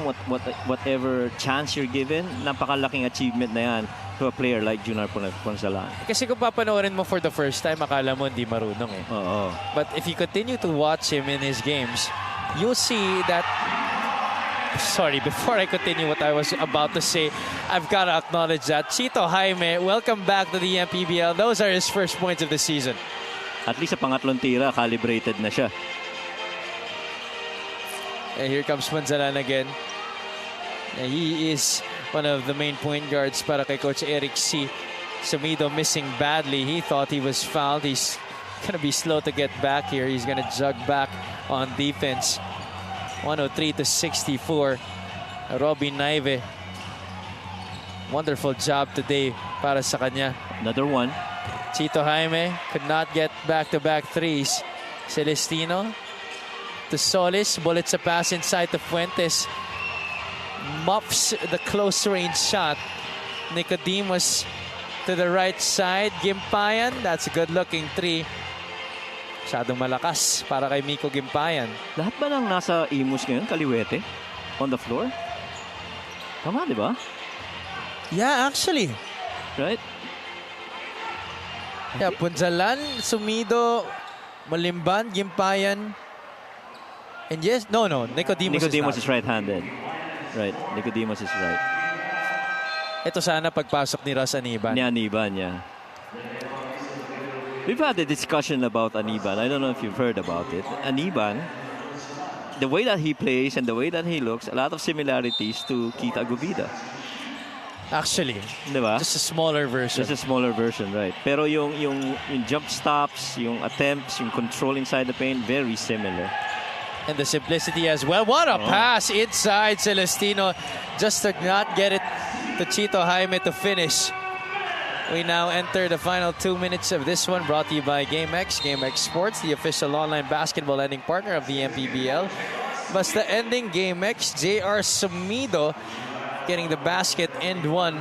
whatever chance you're given, napakalaking achievement na yan to a player like Junar Ponsalan. Kasi kung papanoorin mo for the first time, akala mo hindi marunong eh. But if you continue to watch him in his games, you'll see that... Sorry, before I continue what I was about to say, I've got to acknowledge that Chito Jaime, welcome back to the MPBL. Those are his first points of the season. At least sa pangatlong tira, calibrated na siya. And here comes Manzalan again. And he is one of the main point guards para kay Coach Eric C. Sumido missing badly. He thought he was fouled. He's going to be slow to get back here. He's going to jug back on defense. 103-64. Robbie Naive. Wonderful job today para sa kanya. Another one. Chito Jaime could not get back-to-back threes. Celestino to Solis. Bullets a pass inside to Fuentes. Muffs the close-range shot. Nicodemus to the right side. Gimpayan. That's a good-looking three. Masyadong malakas para kay Miko Gimpayan. Lahat ba lang nasa Imus ngayon, kaliwete? On the floor? Tama, di ba? Yeah, actually. right? Yeah, Punzalan, Sumido, Malimban, Gimpayan. And yes, no, Nicodemus Nicodemus is is right-handed. Right, Nicodemus is right. not. Ito sana pagpasok ni Ross Aniban. Ni Aniban, yeah. We've had a discussion about Aniban. I don't know if you've heard about it. Aniban, the way that he plays and the way that he looks, a lot of similarities to Keith Agubida. Actually, Di ba? just a smaller version. Just a smaller version, right? Pero yung jump stops, yung attempts, yung control inside the paint, very similar. And the simplicity as well. What a pass inside Celestino. Just to not get it to Chito Jaime to finish. We now enter the final 2 minutes of this one, brought to you by GameX. GameX Sports, the official online basketball lending partner of the MPBL. Basta ending GameX, J.R. Sumido getting the basket and one.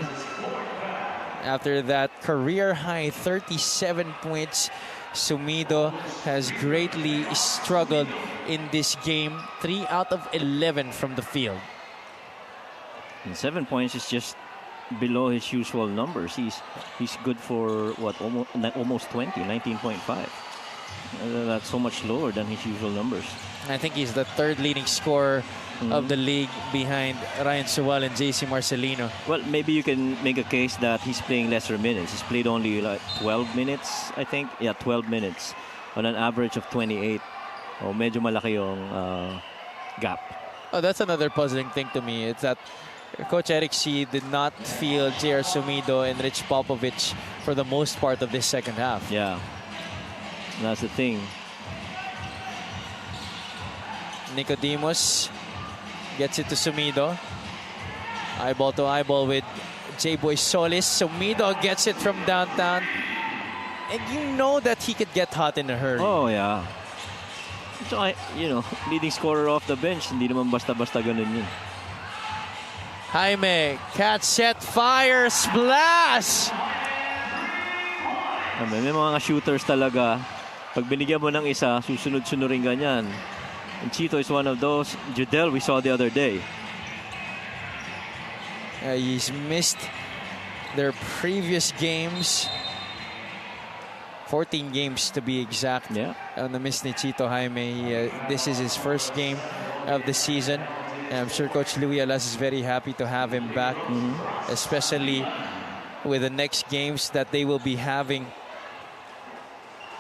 After that career-high 37 points, Sumido has greatly struggled in this game. 3 out of 11 from the field. And 7 points is just below his usual numbers. He's good for what, almost 20, 19.5. That's so much lower than his usual numbers. I think he's the third leading scorer of the league behind Ryan Suwal and JC Marcelino. Well, maybe you can make a case that he's playing lesser minutes. He's played only like 12 minutes, I think. Yeah, 12 minutes on an average of 28. Oh, medyo malaki yung gap. Oh, that's another puzzling thing to me. It's that Coach Eric C. did not feel J.R. Sumido and Rich Popovich for the most part of this second half. Yeah, that's the thing. Nicodemus gets it to Sumido. Eyeball to eyeball with J-Boy Solis. Sumido gets it from downtown. And you know that he could get hot in a hurry. Oh, yeah. So, leading scorer off the bench, hindi naman basta-basta ganun yun. Jaime, catch, set, fire, splash! May mga shooters talaga. Pag binigyan mo ng isa, susunod-sunod rin ganyan. And Chito is one of those. Judel, we saw the other day. He's missed their previous games. 14 games to be exact. Yeah. On the miss ni Chito Jaime. This is his first game of the season. And I'm sure Coach Louie Alas is very happy to have him back. Especially with the next games that they will be having.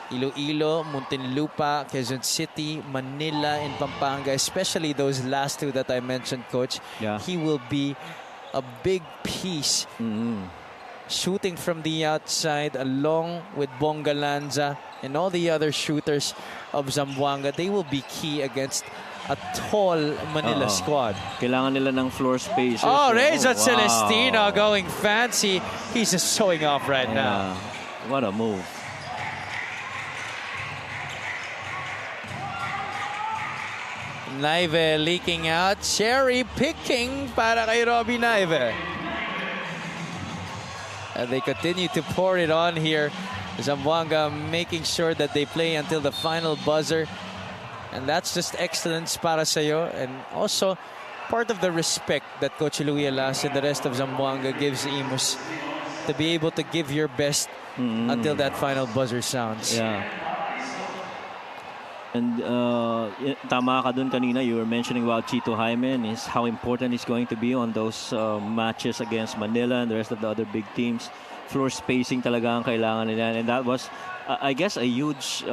Iloilo, Muntinlupa, Quezon City, Manila, and Pampanga. Especially those last two that I mentioned, Coach. Yeah. He will be a big piece. Shooting from the outside along with Bongalanza and all the other shooters of Zamboanga. They will be key against a tall Manila squad. Kailangan nila ng floor space. Oh, Reza Celestino going fancy. He's just showing off right now. What a move. Naive leaking out. Cherry picking para kay Robbie Naive. And they continue to pour it on here. Zamboanga making sure that they play until the final buzzer. And that's just excellence para sa'yo. And also part of the respect that Coach Louie Alas and the rest of Zamboanga gives Imus to be able to give your best until that final buzzer sounds. Yeah. And tama ka dun kanina, you were mentioning about Chito Jaime and how important he's going to be on those matches against Manila and the rest of the other big teams. Floor spacing talaga ang kailangan nila. And that was, I guess, a huge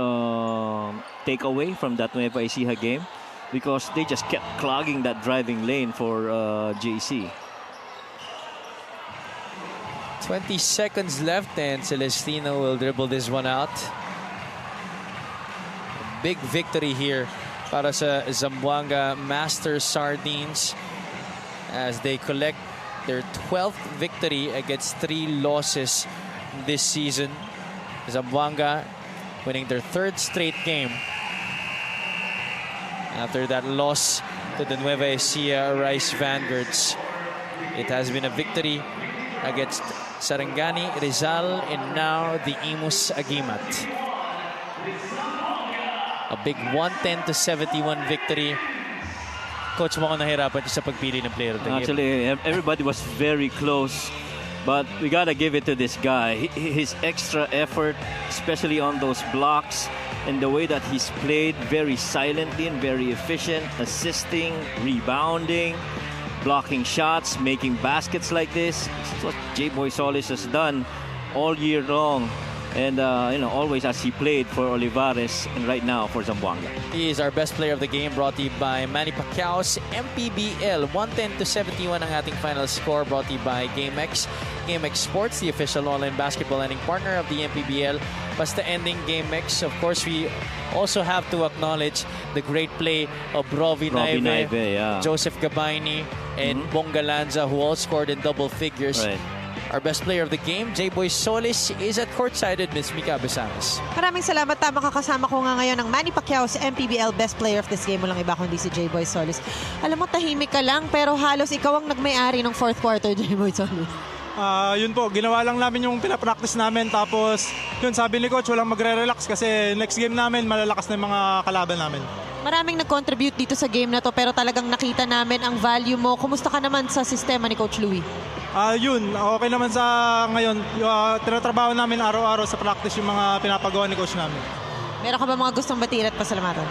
takeaway from that Nueva Ecija game because they just kept clogging that driving lane for JC. 20 seconds left and Celestino will dribble this one out. Big victory here para sa Zamboanga Master Sardines as they collect their 12th victory against 3 losses this season. Zamboanga winning their 3rd straight game after that loss to the Nueva Ecija Rice Vanguards. It has been a victory against Sarangani, Rizal, and now the Imus Agimat. A big 110-71 victory. Coach, mukhang nahirapan sa pagpili ng player of the game. Actually, everybody was very close But we gotta give it to this guy. His extra effort, especially on those blocks, and the way that he's played very silently and very efficient, assisting, rebounding, blocking shots, making baskets like this. This is what J-Boy Solis has done all year long. And, always as he played for Olivares and right now for Zamboanga. He is our best player of the game, brought to you by Manny Pacquiao's MPBL. 110-71 ang ating final score, brought to you by GameX. GameX Sports, the official online basketball lending partner of the MPBL. Basta ending GameX, of course, we also have to acknowledge the great play of Rovi Naive, yeah. Joseph Gabayni, and Bonga Lanza, who all scored in double figures. Right. Our best player of the game, J-Boy Solis, is at courtside with Ms. Mika Besames. Maraming salamat. Tama, kakasama ko nga ngayon ang Manny Pacquiao's MPBL best player of this game. Walang iba kundi si J-Boy Solis. Alam mo, tahimik ka lang, pero halos ikaw ang nagmay-ari ng fourth quarter, J-Boy Solis. Yun po, ginawa lang namin yung pinapractice namin. Tapos, yun, sabi ni Coach, walang magre-relax kasi next game namin, malalakas na yung mga kalaban namin. Maraming nag-contribute dito sa game na to, pero talagang nakita namin ang value mo. Kumusta ka naman sa sistema ni Coach Louie? Yun, okay naman sa ngayon. Tinatrabaho namin araw-araw sa practice yung mga pinapagawa ni Coach namin. Meron ka ba mga gustong batiin at pasalamatan?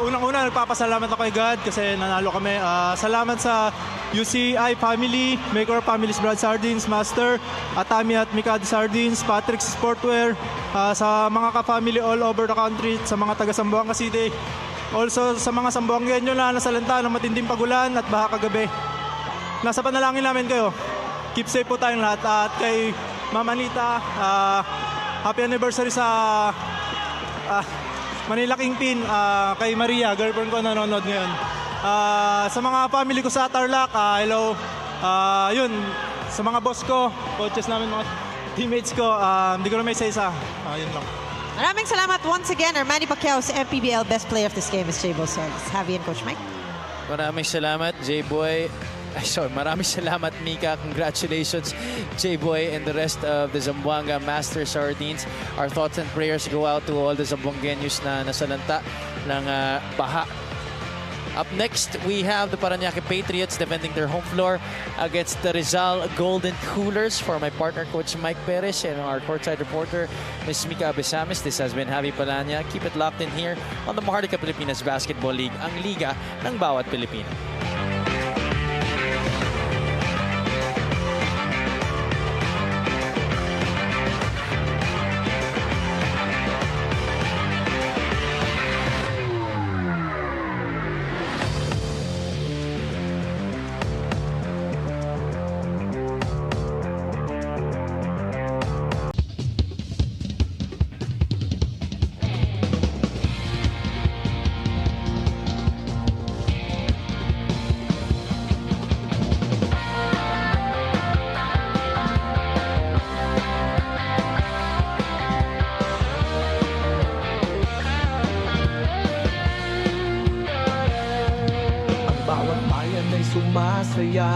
Unang-una, nagpapasalamat ako kay God kasi nanalo kami. Salamat sa UCI family, Maker of Families Brad Sardines, Master, Atami at Mikado Sardines, Patrick's Sportwear, sa mga ka-family all over the country, sa mga taga Zamboanga City. Also sa mga Zamboangenyo na nasalanta ng matinding pagulan at baha kagabi. Nasa panalangin namin kayo. Keep safe po tayong lahat. At kay Mama Nita, happy anniversary sa Manila Kingpin, kay Maria, girlfriend ko nanonood ngayon. Sa mga family ko sa Tarlac, hello. Yun, sa mga boss ko, coaches namin, mga teammates ko, hindi ko na may isa-isa. Yun lang. Maraming salamat once again. Our Manny Pacquiao's MPBL best player of this game is J-Boy Solis. Javi and Coach Mike. Maraming salamat, J-Boy. Maraming salamat, Mika. Congratulations, J-Boy and the rest of the Zamboanga Master Sardines. Our thoughts and prayers go out to all the Zamboangueños na nasalanta ng baha. Up next, we have the Parañaque Patriots defending their home floor against the Rizal Golden Coolers. For my partner, Coach Mike Perez, and our courtside reporter, Ms. Mika Besames, this has been Javi Palanya. Keep it locked in here on the Maharlika Pilipinas Basketball League, ang liga ng bawat Pilipino. Bawat bayan ay sumasaya.